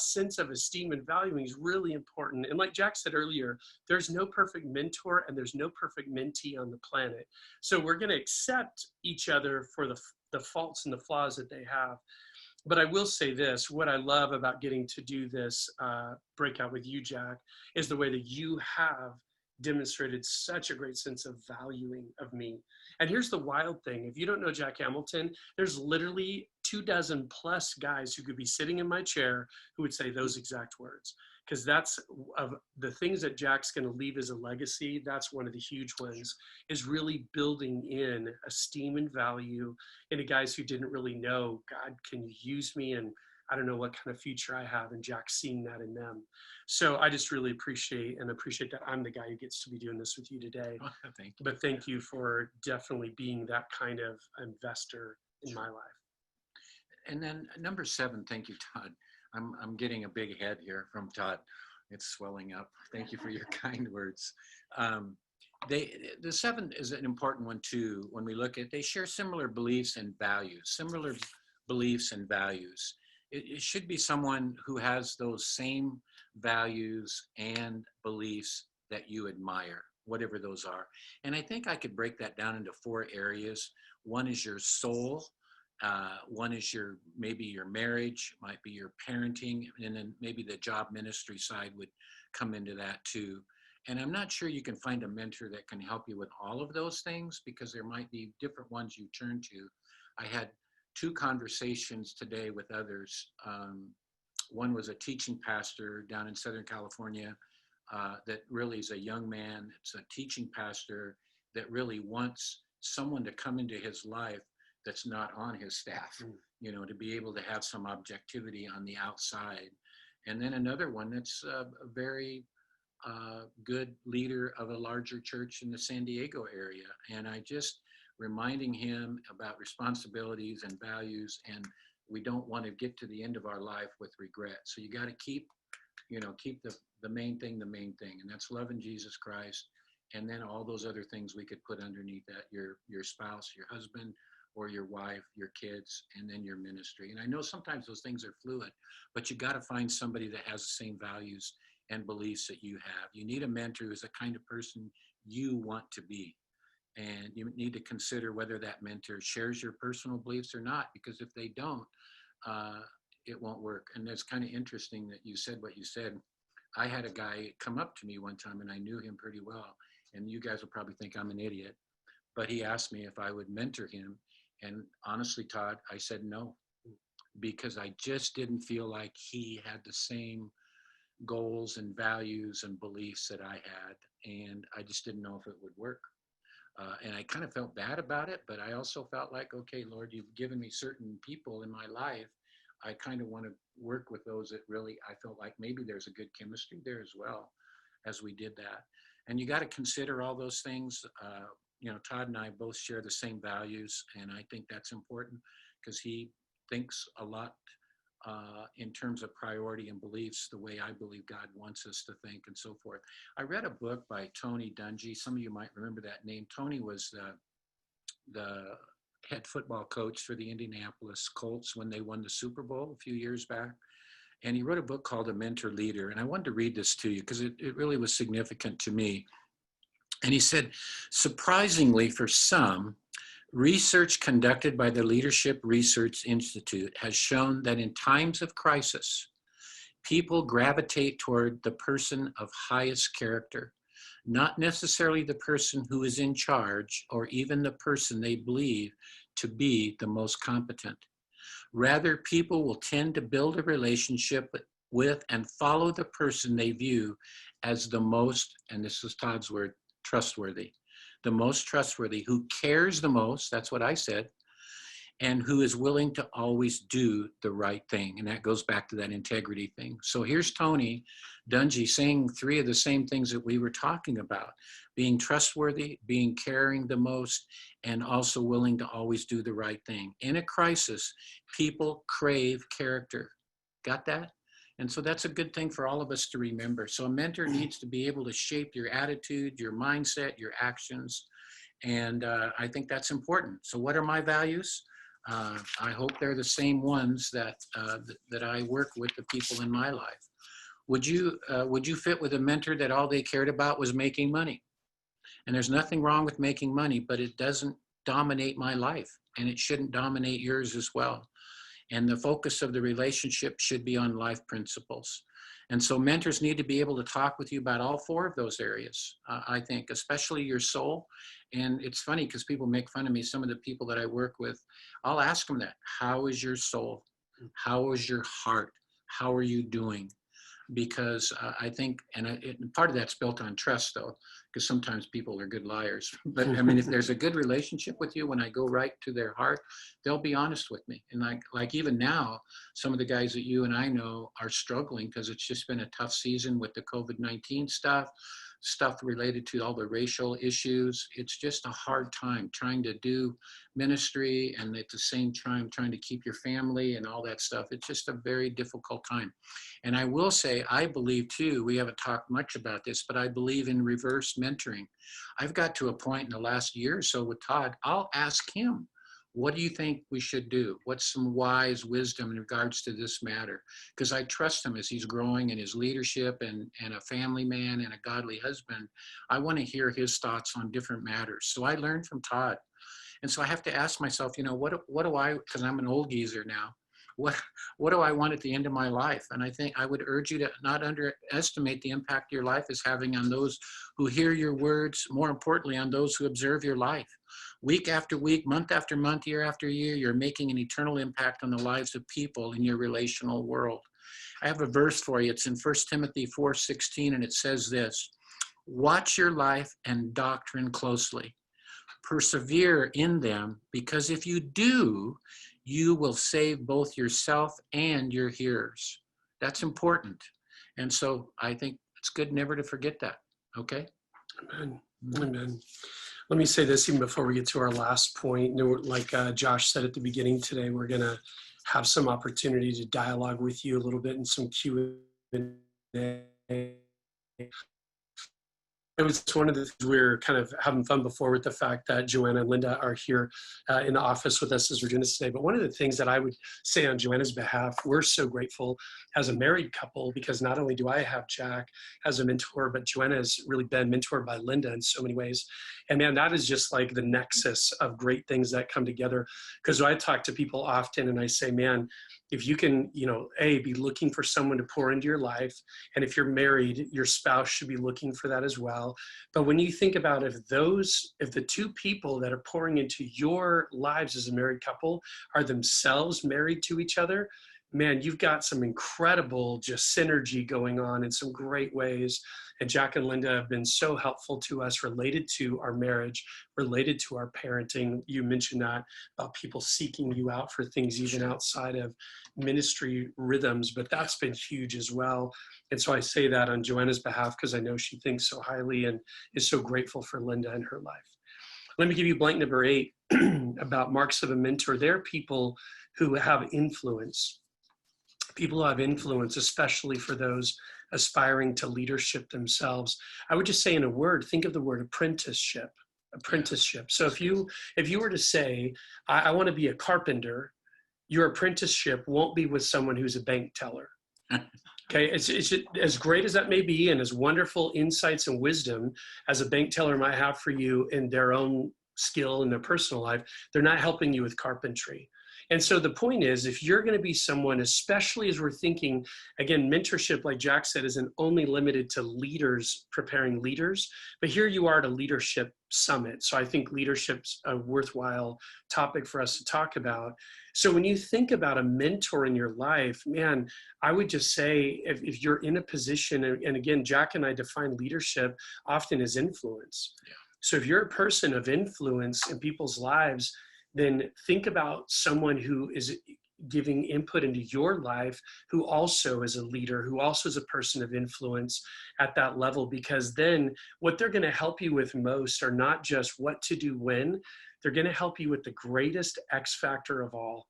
sense of esteem and valuing is really important. And like Jack said earlier, there's no perfect mentor and there's no perfect mentee on the planet. So we're going to accept each other for the faults and the flaws that they have. But I will say this, what I love about getting to do this breakout with you, Jack, is the way that you have demonstrated such a great sense of valuing of me. And here's the wild thing. If you don't know Jack Hamilton, there's literally 24 plus guys who could be sitting in my chair who would say those exact words. Because that's of the things that Jack's going to leave as a legacy. That's one of the huge ones, is really building in esteem and value into guys who didn't really know, God, can you use me? And I don't know what kind of future I have, and Jack's seeing that in them. So I just really appreciate that I'm the guy who gets to be doing this with you today. Oh, thank you. But thank you for definitely being that kind of investor in my life. And then number 7, thank you, Todd. I'm getting a big head here from Todd. It's swelling up. Thank you for your kind words. The 7 is an important one too. When we look at, they share similar beliefs and values, It should be someone who has those same values and beliefs that you admire, whatever those are. And I think I could break that down into 4 areas. One is your soul. One is maybe your marriage, might be your parenting, and then maybe the job ministry side would come into that too. And I'm not sure you can find a mentor that can help you with all of those things, because there might be different ones you turn to. I had 2 conversations today with others. One was a teaching pastor down in Southern California that really is a young man. It's a teaching pastor that really wants someone to come into his life that's not on his staff, to be able to have some objectivity on the outside. And then another one that's a very good leader of a larger church in the San Diego area. And I just reminding him about responsibilities and values, and we don't want to get to the end of our life with regret. So you got to keep the main thing, and that's loving Jesus Christ. And then all those other things we could put underneath that, your spouse, your husband, or your wife, your kids, and then your ministry. And I know sometimes those things are fluid, but you got to find somebody that has the same values and beliefs that you have. You need a mentor who's the kind of person you want to be. And you need to consider whether that mentor shares your personal beliefs or not, because if they don't, it won't work. And it's kind of interesting that you said what you said. I had a guy come up to me one time, and I knew him pretty well. And you guys will probably think I'm an idiot, but he asked me if I would mentor him. And honestly, Todd, I said no, because I just didn't feel like he had the same goals and values and beliefs that I had. And I just didn't know if it would work. And I kind of felt bad about it, but I also felt like, okay, Lord, you've given me certain people in my life. I kind of want to work with those that really, I felt like maybe there's a good chemistry there as well as we did that. And you got to consider all those things. Todd and I both share the same values, and I think that's important because he thinks a lot in terms of priority and beliefs, the way I believe God wants us to think and so forth. I read a book by Tony Dungy. Some of you might remember that name. Tony was the head football coach for the Indianapolis Colts when they won the Super Bowl a few years back. And he wrote a book called A Mentor Leader. And I wanted to read this to you because it really was significant to me. And he said, surprisingly for some, research conducted by the Leadership Research Institute has shown that in times of crisis, people gravitate toward the person of highest character, not necessarily the person who is in charge or even the person they believe to be the most competent. Rather, people will tend to build a relationship with and follow the person they view as the most, and this is Todd's word, trustworthy. The most trustworthy, who cares the most, that's what I said, and who is willing to always do the right thing. And that goes back to that integrity thing. So here's Tony Dungy saying three of the same things that we were talking about: being trustworthy, being caring the most, and also willing to always do the right thing. In a crisis, people crave character. Got that? And so that's a good thing for all of us to remember. So a mentor needs to be able to shape your attitude, your mindset, your actions. And I think that's important. So what are my values? I hope they're the same ones that I work with the people in my life. Would you fit with a mentor that all they cared about was making money? And there's nothing wrong with making money, but it doesn't dominate my life, and it shouldn't dominate yours as well. And the focus of the relationship should be on life principles. And so mentors need to be able to talk with you about all four of those areas, I think, especially your soul. And it's funny because people make fun of me. Some of the people that I work with, I'll ask them that. How is your soul? How is your heart? How are you doing? Because I think, and part of that's built on trust, though, because sometimes people are good liars. But I mean, if there's a good relationship with you, when I go right to their heart, they'll be honest with me. And like even now, some of the guys that you and I know are struggling because it's just been a tough season with the COVID-19 stuff related to all the racial issues. It's just a hard time trying to do ministry and at the same time trying to keep your family and all that stuff. It's just a very difficult time. And I will say, I believe too, we haven't talked much about this, but I believe in reverse mentoring. I've got to a point in the last year or so with Todd, I'll ask him, what do you think we should do? What's some wise wisdom in regards to this matter? Because I trust him as he's growing in his leadership and a family man and a godly husband. I want to hear his thoughts on different matters. So I learned from Todd. And so I have to ask myself, what do I, because I'm an old geezer now, what do I want at the end of my life? And I think I would urge you to not underestimate the impact your life is having on those who hear your words, more importantly, on those who observe your life. Week after week, month after month, year after year, you're making an eternal impact on the lives of people in your relational world. I have a verse for you. It's in 1 Timothy 4:16, and it says this: watch your life and doctrine closely. Persevere in them, because if you do, you will save both yourself and your hearers. That's important. And so I think it's good never to forget that. Okay? Amen. Amen. Let me say this even before we get to our last point. Like Josh said at the beginning today, we're going to have some opportunity to dialogue with you a little bit in some Q&A. It was one of the things we were kind of having fun before with the fact that Joanna and Linda are here in the office with us as we're doing this today. But one of the things that I would say on Joanna's behalf, we're so grateful as a married couple, because not only do I have Jack as a mentor, but Joanna has really been mentored by Linda in so many ways. And man, that is just like the nexus of great things that come together. Because I talk to people often and I say, man, if you can, be looking for someone to pour into your life. And if you're married, your spouse should be looking for that as well. But when you think about if the two people that are pouring into your lives as a married couple are themselves married to each other, man, you've got some incredible just synergy going on in some great ways. And Jack and Linda have been so helpful to us related to our marriage, related to our parenting. You mentioned that about people seeking you out for things even outside of ministry rhythms, but that's been huge as well. And so I say that on Joanna's behalf because I know she thinks so highly and is so grateful for Linda and her life. Let me give you blank number 8 about marks of a mentor. They're people who have influence. People who have influence, especially for those aspiring to leadership themselves. I would just say in a word, think of the word apprenticeship. Apprenticeship. So if you were to say, I want to be a carpenter, your apprenticeship won't be with someone who's a bank teller. Okay, it's as great as that may be, and as wonderful insights and wisdom as a bank teller might have for you in their own skill in their personal life, they're not helping you with carpentry. And so the point is, if you're going to be someone, especially as we're thinking, again, mentorship, like Jack said, isn't only limited to leaders preparing leaders, but here you are at a leadership summit. So I think leadership's a worthwhile topic for us to talk about. So when you think about a mentor in your life, man, I would just say if you're in a position, and again, Jack and I define leadership often as influence. Yeah. So if you're a person of influence in people's lives, then think about someone who is giving input into your life, who also is a leader, who also is a person of influence at that level, because then what they're going to help you with most are not just what to do when, they're going to help you with the greatest X factor of all,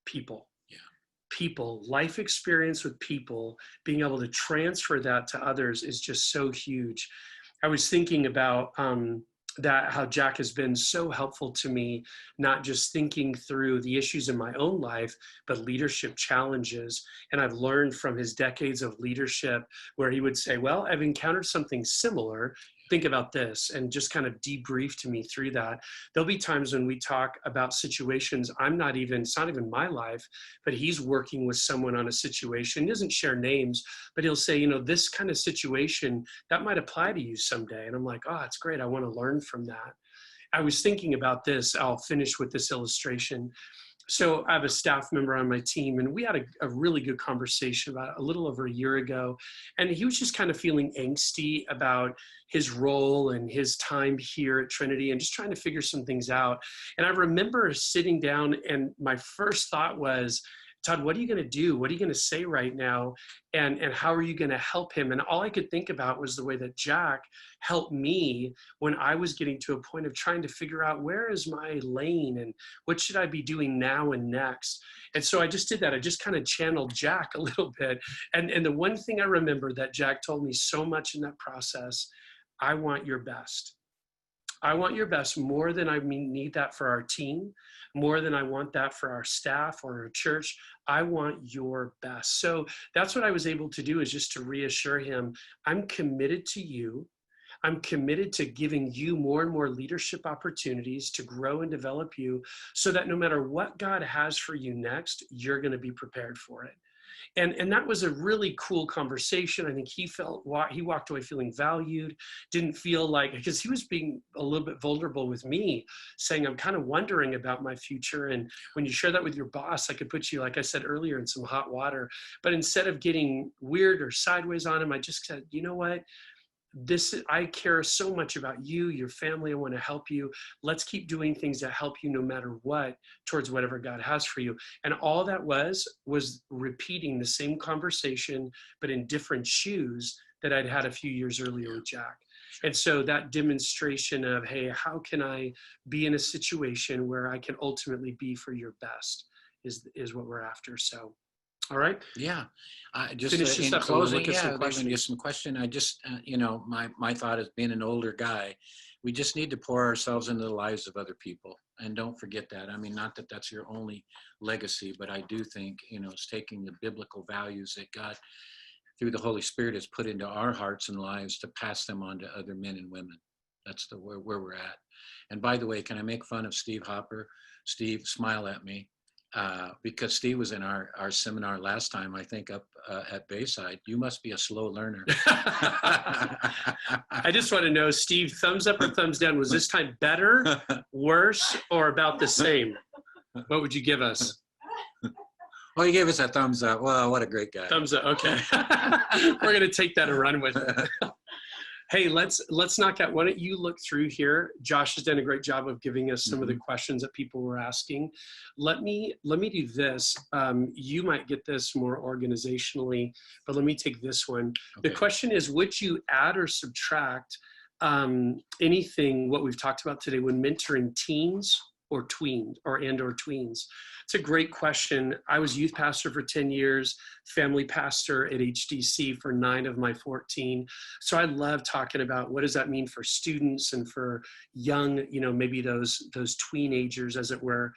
people. Yeah. People, life experience with people, being able to transfer that to others is just so huge. I was thinking about that how Jack has been so helpful to me, not just thinking through the issues in my own life, but leadership challenges. And I've learned from his decades of leadership where he would say, well, I've encountered something similar. Think about this, and just kind of debrief to me through that. There'll be times when we talk about situations it's not even my life, but he's working with someone on a situation. He doesn't share names, but he'll say, this kind of situation, that might apply to you someday. And I'm like, oh, it's great. I want to learn from that. I was thinking about this. I'll finish with this illustration. So I have a staff member on my team, and we had a really good conversation about a little over a year ago. And he was just kind of feeling angsty about his role and his time here at Trinity and just trying to figure some things out. And I remember sitting down, and my first thought was, Todd, what are you going to do? What are you going to say right now? And how are you going to help him? And all I could think about was the way that Jack helped me when I was getting to a point of trying to figure out where is my lane and what should I be doing now and next. And so I just did that. I just kind of channeled Jack a little bit. And the one thing I remember that Jack told me so much in that process, I want your best. I want your best more than I need that for our team, more than I want that for our staff or our church. I want your best. So that's what I was able to do, is just to reassure him, I'm committed to you. I'm committed to giving you more and more leadership opportunities to grow and develop you so that no matter what God has for you next, you're going to be prepared for it. And that was a really cool conversation. I think he walked away feeling valued, didn't feel like, because he was being a little bit vulnerable with me, saying, I'm kind of wondering about my future. And when you share that with your boss, I could put you, like I said earlier, in some hot water. But instead of getting weird or sideways on him, I just said, you know what? I care so much about you, your family. I want to help you. Let's keep doing things that help you no matter what, towards whatever God has for you. And all that was repeating the same conversation, but in different shoes that I'd had a few years earlier with Jack. And so that demonstration of, hey, how can I be in a situation where I can ultimately be for your best is what we're after. So. All right. Yeah. Just Finish in closing, some question. I just, my thought is, being an older guy, we just need to pour ourselves into the lives of other people. And don't forget that. I mean, not that that's your only legacy, but I do think, it's taking the biblical values that God, through the Holy Spirit, has put into our hearts and lives to pass them on to other men and women. That's where we're at. And by the way, can I make fun of Steve Hopper? Steve, smile at me. because Steve was in our seminar last time, I think, up at Bayside. You must be a slow learner. I just want to know, Steve, thumbs up or thumbs down? Was this time better, worse, or about the same? What would you give us? Well, he gave us a thumbs up. Well, what a great guy. Thumbs up. Okay. We're going to take that and run with it. Hey, let's knock out. Why don't you look through here? Josh has done a great job of giving us some of the questions that people were asking. Let me do this. You might get this more organizationally, but let me take this one. Okay. The question is, would you add or subtract anything, what we've talked about today, when mentoring teens or tweens or tweens? It's a great question. I was youth pastor for 10 years, family pastor at HDC for 9 of my 14. So I love talking about what does that mean for students and for young, maybe those tweenagers, as it were.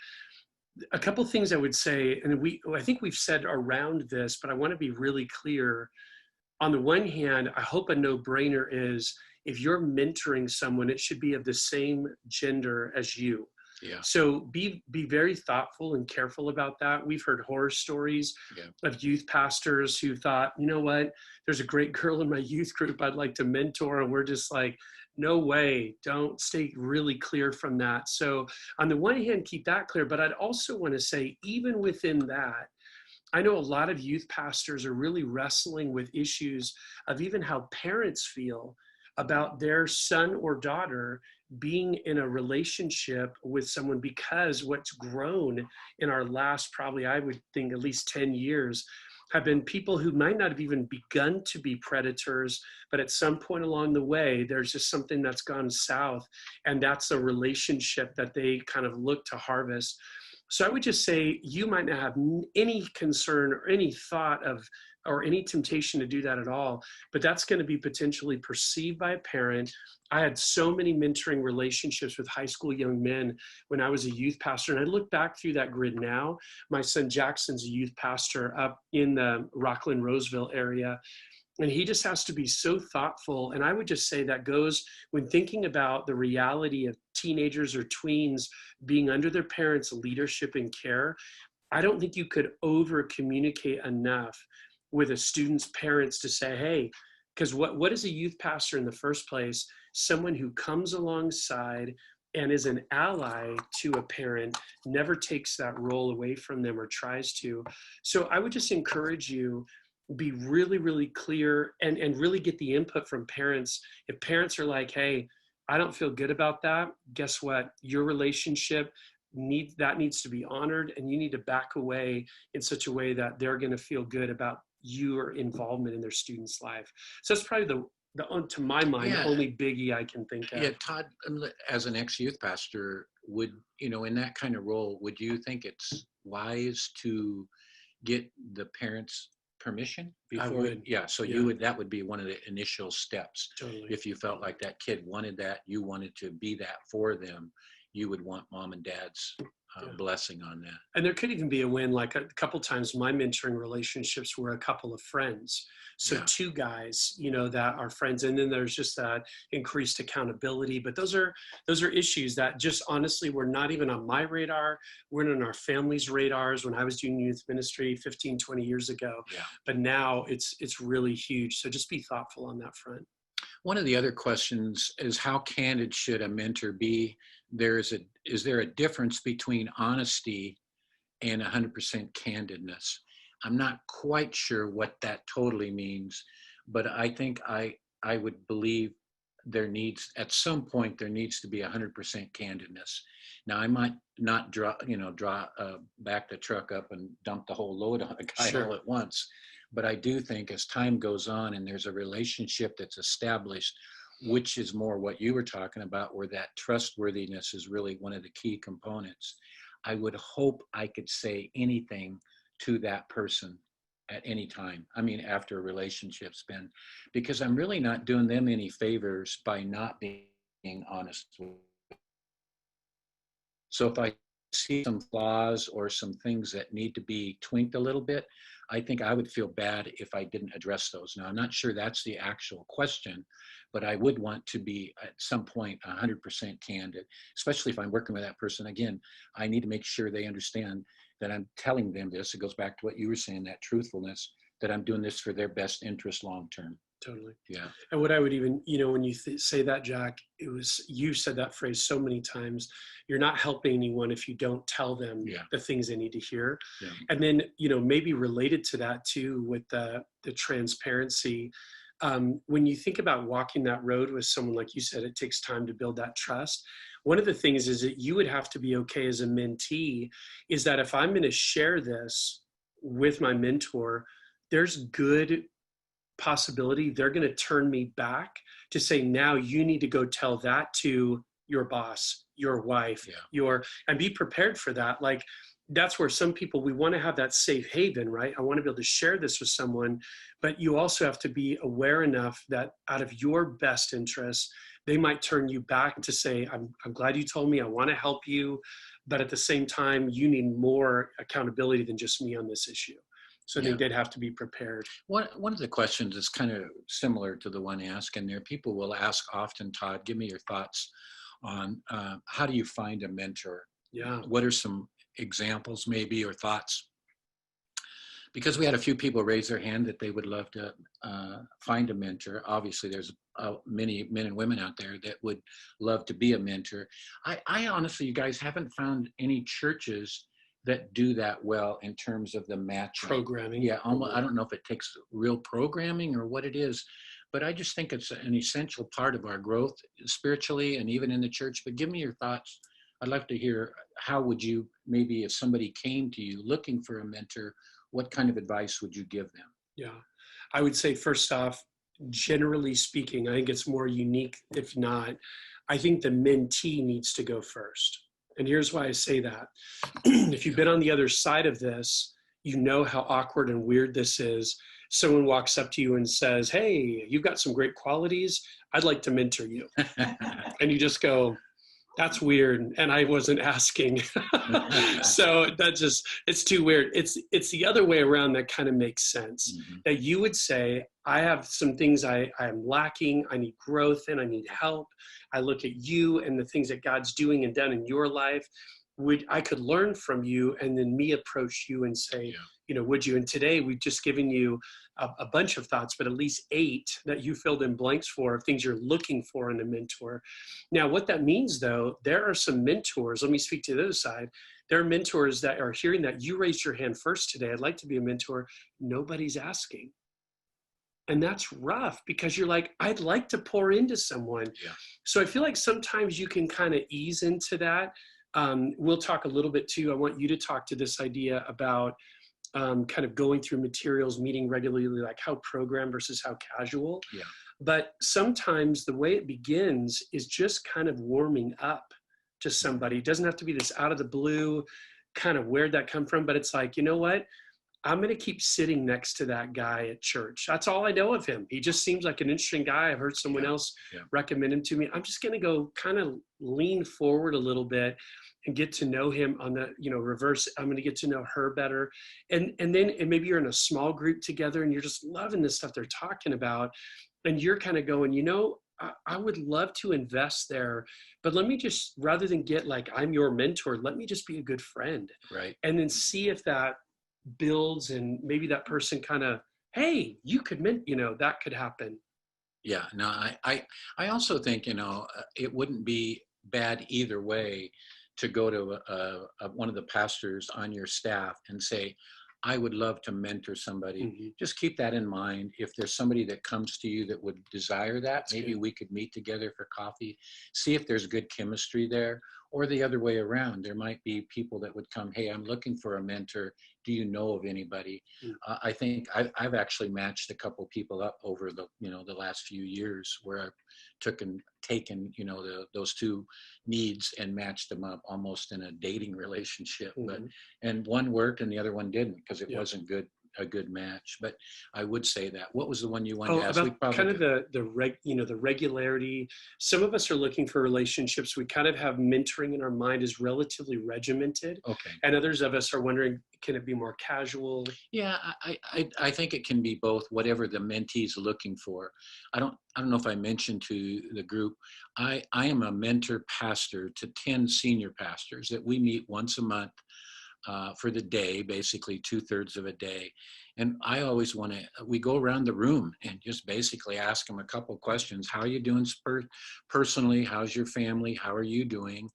A couple things I would say, and I think we've said around this, but I want to be really clear. On the one hand, I hope a no-brainer is if you're mentoring someone, it should be of the same gender as you. Yeah. So be very thoughtful and careful about that. We've heard horror stories of youth pastors who thought, you know what, there's a great girl in my youth group I'd like to mentor. And we're just like, no way, don't stay really clear from that. So on the one hand, keep that clear. But I'd also want to say, even within that, I know a lot of youth pastors are really wrestling with issues of even how parents feel about their son or daughter being in a relationship with someone, because what's grown in our last, probably I would think at least 10 years, have been people who might not have even begun to be predators, but at some point along the way, there's just something that's gone south, and that's a relationship that they kind of look to harvest. So I would just say you might not have any concern or any thought of or any temptation to do that at all, but that's going to be potentially perceived by a parent. I had so many mentoring relationships with high school young men when I was a youth pastor, and I look back through that grid now. My son Jackson's a youth pastor up in the Rockland, Roseville area, and he just has to be so thoughtful. And I would just say that goes when thinking about the reality of teenagers or tweens being under their parents' leadership and care. I don't think you could over communicate enough with a student's parents to say, hey, because what is a youth pastor in the first place? Someone who comes alongside and is an ally to a parent, never takes that role away from them or tries to. So I would just encourage you, be really, really clear and really get the input from parents. If parents are like, hey, I don't feel good about that, guess what? Your relationship needs to be honored, and you need to back away in such a way that they're going to feel good about your involvement in their student's life. So that's probably the to my mind, the only biggie I can think of. Yeah, Todd, as an ex-youth pastor, would, in that kind of role, would you think it's wise to get the parents' permission before? I would. Yeah, so you would, that would be one of the initial steps. Totally. If you felt like that kid wanted that, you wanted to be that for them, you would want mom and dad's blessing on that. And there could even be a win, like a couple times my mentoring relationships were a couple of friends. So 2 guys, that are friends. And then there's just that increased accountability. But those are issues that just honestly were not even on my radar, weren't on our family's radars when I was doing youth ministry 15, 20 years ago. Yeah. But now it's really huge. So just be thoughtful on that front. One of the other questions is, how candid should a mentor be? Is there a difference between honesty and 100% candidness? I'm not quite sure what that totally means, but I think I would believe at some point there needs to be 100% candidness. Now, I might not back the truck up and dump the whole load on a guy all at once, but I do think as time goes on and there's a relationship that's established, which is more what you were talking about, where that trustworthiness is really one of the key components. I would hope I could say anything to that person at any time. I mean, after a relationship's been, because I'm really not doing them any favors by not being honest with them. So if I see some flaws or some things that need to be tweaked a little bit, I think I would feel bad if I didn't address those. Now, I'm not sure that's the actual question, but I would want to be at some point 100% candid, especially if I'm working with that person. Again, I need to make sure they understand that I'm telling them this. It goes back to what you were saying, that truthfulness, that I'm doing this for their best interest long term. Totally. Yeah. And what I would even, when you say that, Jack, you said that phrase so many times. You're not helping anyone if you don't tell them the things they need to hear. Yeah. And then, maybe related to that too, with the transparency. When you think about walking that road with someone, like you said, it takes time to build that trust. One of the things is that you would have to be okay as a mentee, is that if I'm going to share this with my mentor, there's good possibility they're going to turn me back to say, now you need to go tell that to your boss, your wife, and be prepared for that. Like, that's where some people, we want to have that safe haven, right? I want to be able to share this with someone, but you also have to be aware enough that out of your best interest, they might turn you back to say, I'm glad you told me, I want to help you, but at the same time, you need more accountability than just me on this issue. So I think they'd have to be prepared. One of the questions is kind of similar to the one asked in there. People will ask often, Todd, give me your thoughts on how do you find a mentor? Yeah. What are some examples maybe, or thoughts? Because we had a few people raise their hand that they would love to find a mentor. Obviously, there's many men and women out there that would love to be a mentor. I honestly, you guys, haven't found any churches that do that well in terms of the matching. Programming. Yeah, almost, I don't know if it takes real programming or what it is, but I just think it's an essential part of our growth spiritually and even in the church. But give me your thoughts. I'd love to hear, how would you, maybe if somebody came to you looking for a mentor, what kind of advice would you give them? Yeah, I would say, first off, generally speaking, I think it's more unique. If not, I think the mentee needs to go first. And here's why I say that. If you've been on the other side of this, you know how awkward and weird this is. Someone walks up to you and says, hey, you've got some great qualities. I'd like to mentor you. And you just go, that's weird. And I wasn't asking. So it's too weird. It's the other way around that kind of makes sense. Mm-hmm. That you would say, I have some things I am lacking. I need growth and I need help. I look at you and the things that God's doing and done in your life. I could learn from you, and then me approach you and say, would you? And today we've just given you a bunch of thoughts, but at least 8 that you filled in blanks for, of things you're looking for in a mentor. Now, what that means, though, there are some mentors. Let me speak to the other side. There are mentors that are hearing that you raised your hand first today. I'd like to be a mentor. Nobody's asking. And that's rough, because you're like, I'd like to pour into someone. Yeah. So I feel like sometimes you can kind of ease into that. We'll talk a little bit too. I want you to talk to this idea about kind of going through materials, meeting regularly, like how programmed versus how casual. Yeah. But sometimes the way it begins is just kind of warming up to somebody. It doesn't have to be this out of the blue, kind of where'd that come from? But it's like, you know what? I'm going to keep sitting next to that guy at church. That's all I know of him. He just seems like an interesting guy. I've heard someone else recommend him to me. I'm just going to go kind of lean forward a little bit and get to know him on the, reverse. I'm going to get to know her better. And maybe you're in a small group together and you're just loving the stuff they're talking about. And you're kind of going, I would love to invest there, but let me just, rather than get like, I'm your mentor, let me just be a good friend. Right. And then see if that builds, and maybe that person kind of, hey, you could that could happen. Yeah, no, I also think, it wouldn't be bad either way to go to one of the pastors on your staff and say, I would love to mentor somebody. Mm-hmm. Just keep that in mind. If there's somebody that comes to you that would desire that, maybe we could meet together for coffee, see if there's good chemistry there, or the other way around. There might be people that would come, hey, I'm looking for a mentor. Do you know of anybody? Mm-hmm. I think I've actually matched a couple people up over the last few years, where I've taken those two needs and matched them up almost in a dating relationship. Mm-hmm. And one worked and the other one didn't, because it wasn't good a good match. But I would say that. What was the one you wanted Oh, to ask? about kind of the regularity. Some of us are looking for relationships. We kind of have mentoring in our mind as relatively regimented. Okay. And others of us are wondering, can it be more casual? Yeah, I think it can be both, whatever the mentee is looking for. I don't know if I mentioned to the group, I am a mentor pastor to 10 senior pastors that we meet once a month for the day, basically 2/3 of a day. And I always we go around the room and just basically ask them a couple questions. How are you doing personally? How's your family? How are you doing?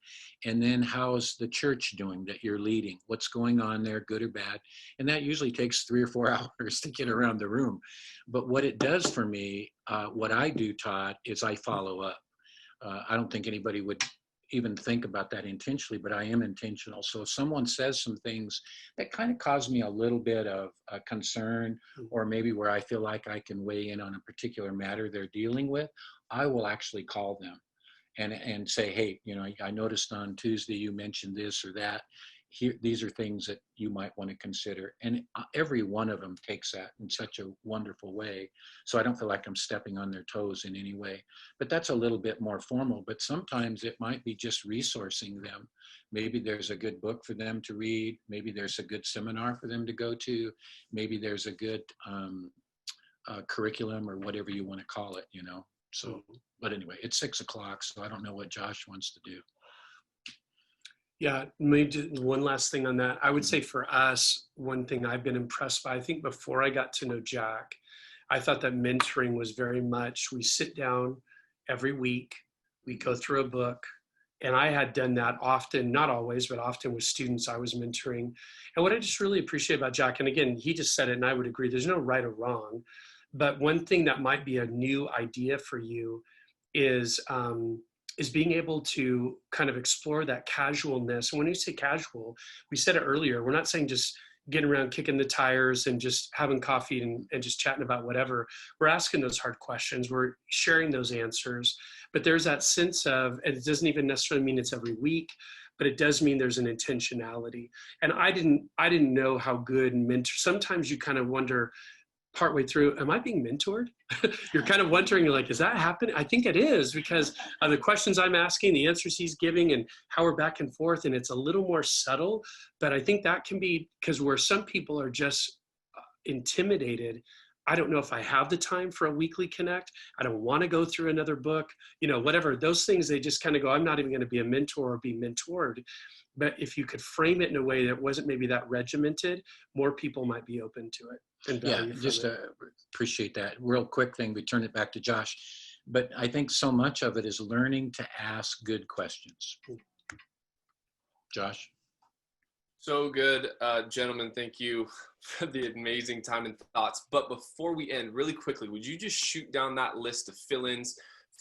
And then how's the church doing that you're leading? What's going on there, good or bad? And that usually takes 3 or 4 hours to get around the room. But what it does for me, what I do, Todd, is I follow up. I don't think anybody would even think about that intentionally, but I am intentional. So if someone says some things that kind of cause me a little bit of a concern, or maybe where I feel like I can weigh in on a particular matter they're dealing with, I will actually call them and say, hey, I noticed on Tuesday you mentioned this or that. Here, these are things that you might want to consider. And every one of them takes that in such a wonderful way. So I don't feel like I'm stepping on their toes in any way. But that's a little bit more formal. But sometimes it might be just resourcing them. Maybe there's a good book for them to read. Maybe there's a good seminar for them to go to. Maybe there's a good curriculum or whatever you want to call it, So, but anyway, it's 6 o'clock, so I don't know what Josh wants to do. Yeah, maybe one last thing on that. I would say for us, one thing I've been impressed by, I think before I got to know Jack, I thought that mentoring was very much, we sit down every week, we go through a book, and I had done that often, not always, but often with students I was mentoring. And what I just really appreciate about Jack, and again, he just said it and I would agree, there's no right or wrong, but one thing that might be a new idea for you is being able to kind of explore that casualness. And when we say casual, we said it earlier, we're not saying just getting around kicking the tires and just having coffee and just chatting about whatever. We're asking those hard questions. We're sharing those answers. But there's that sense of, and it doesn't even necessarily mean it's every week, but it does mean there's an intentionality. And I didn't know how good mentor, sometimes you kind of wonder, partway through, am I being mentored? You're kind of wondering, like, is that happening? I think it is, because of the questions I'm asking, the answers he's giving, and how we're back and forth, and it's a little more subtle. But I think that can be because where some people are just intimidated. I don't know if I have the time for a weekly connect. I don't want to go through another book, whatever. Those things, they just kind of go, I'm not even going to be a mentor or be mentored. But if you could frame it in a way that wasn't maybe that regimented, more people might be open to it. Yeah, just appreciate that. Real quick thing, we turn it back to Josh. But I think so much of it is learning to ask good questions. Josh? So good, gentlemen. Thank you for the amazing time and thoughts. But before we end, really quickly, would you just shoot down that list of fill-ins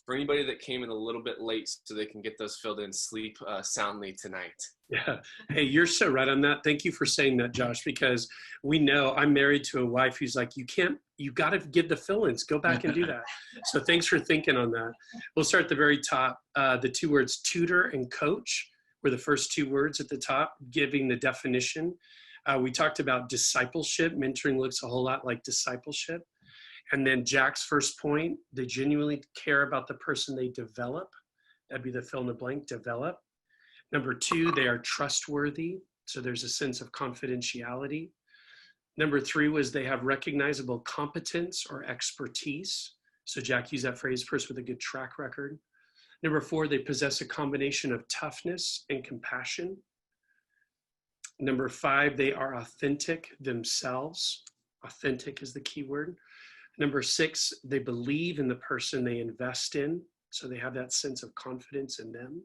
for anybody that came in a little bit late so they can get those filled in, sleep soundly tonight? Yeah. Hey, you're so right on that. Thank you for saying that, Josh, because we know I'm married to a wife who's like, you got to give the fill-ins, go back and do that. So thanks for thinking on that. We'll start at the very top. The 2 words tutor and coach were the first 2 words at the top, giving the definition. We talked about discipleship. Mentoring looks a whole lot like discipleship. And then Jack's first point, they genuinely care about the person they develop. That'd be the fill in the blank, develop. Number 2, they are trustworthy. So there's a sense of confidentiality. Number 3 was they have recognizable competence or expertise. So Jack used that phrase, person with a good track record. Number 4, they possess a combination of toughness and compassion. Number 5, they are authentic themselves. Authentic is the key word. Number 6, they believe in the person they invest in. So they have that sense of confidence in them.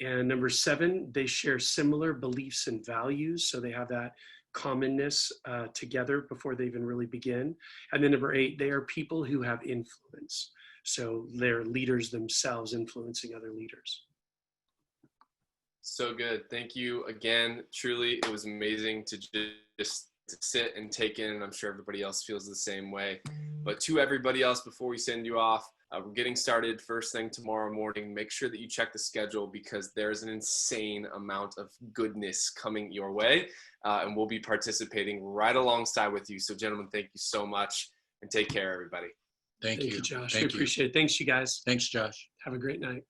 And number 7, they share similar beliefs and values. So they have that commonness together before they even really begin. And then number 8, they are people who have influence. So they're leaders themselves influencing other leaders. So good. Thank you again. Truly, it was amazing to just to sit and take in, and I'm sure everybody else feels the same way. But to everybody else, before we send you off, We're getting started first thing tomorrow morning. Make sure that you check the schedule because there's an insane amount of goodness coming your way, and we'll be participating right alongside with you. So, gentlemen, thank you so much, and take care, everybody. Thank you. Josh. Thank We appreciate it. Thanks, you guys. Thanks, Josh. Have a great night.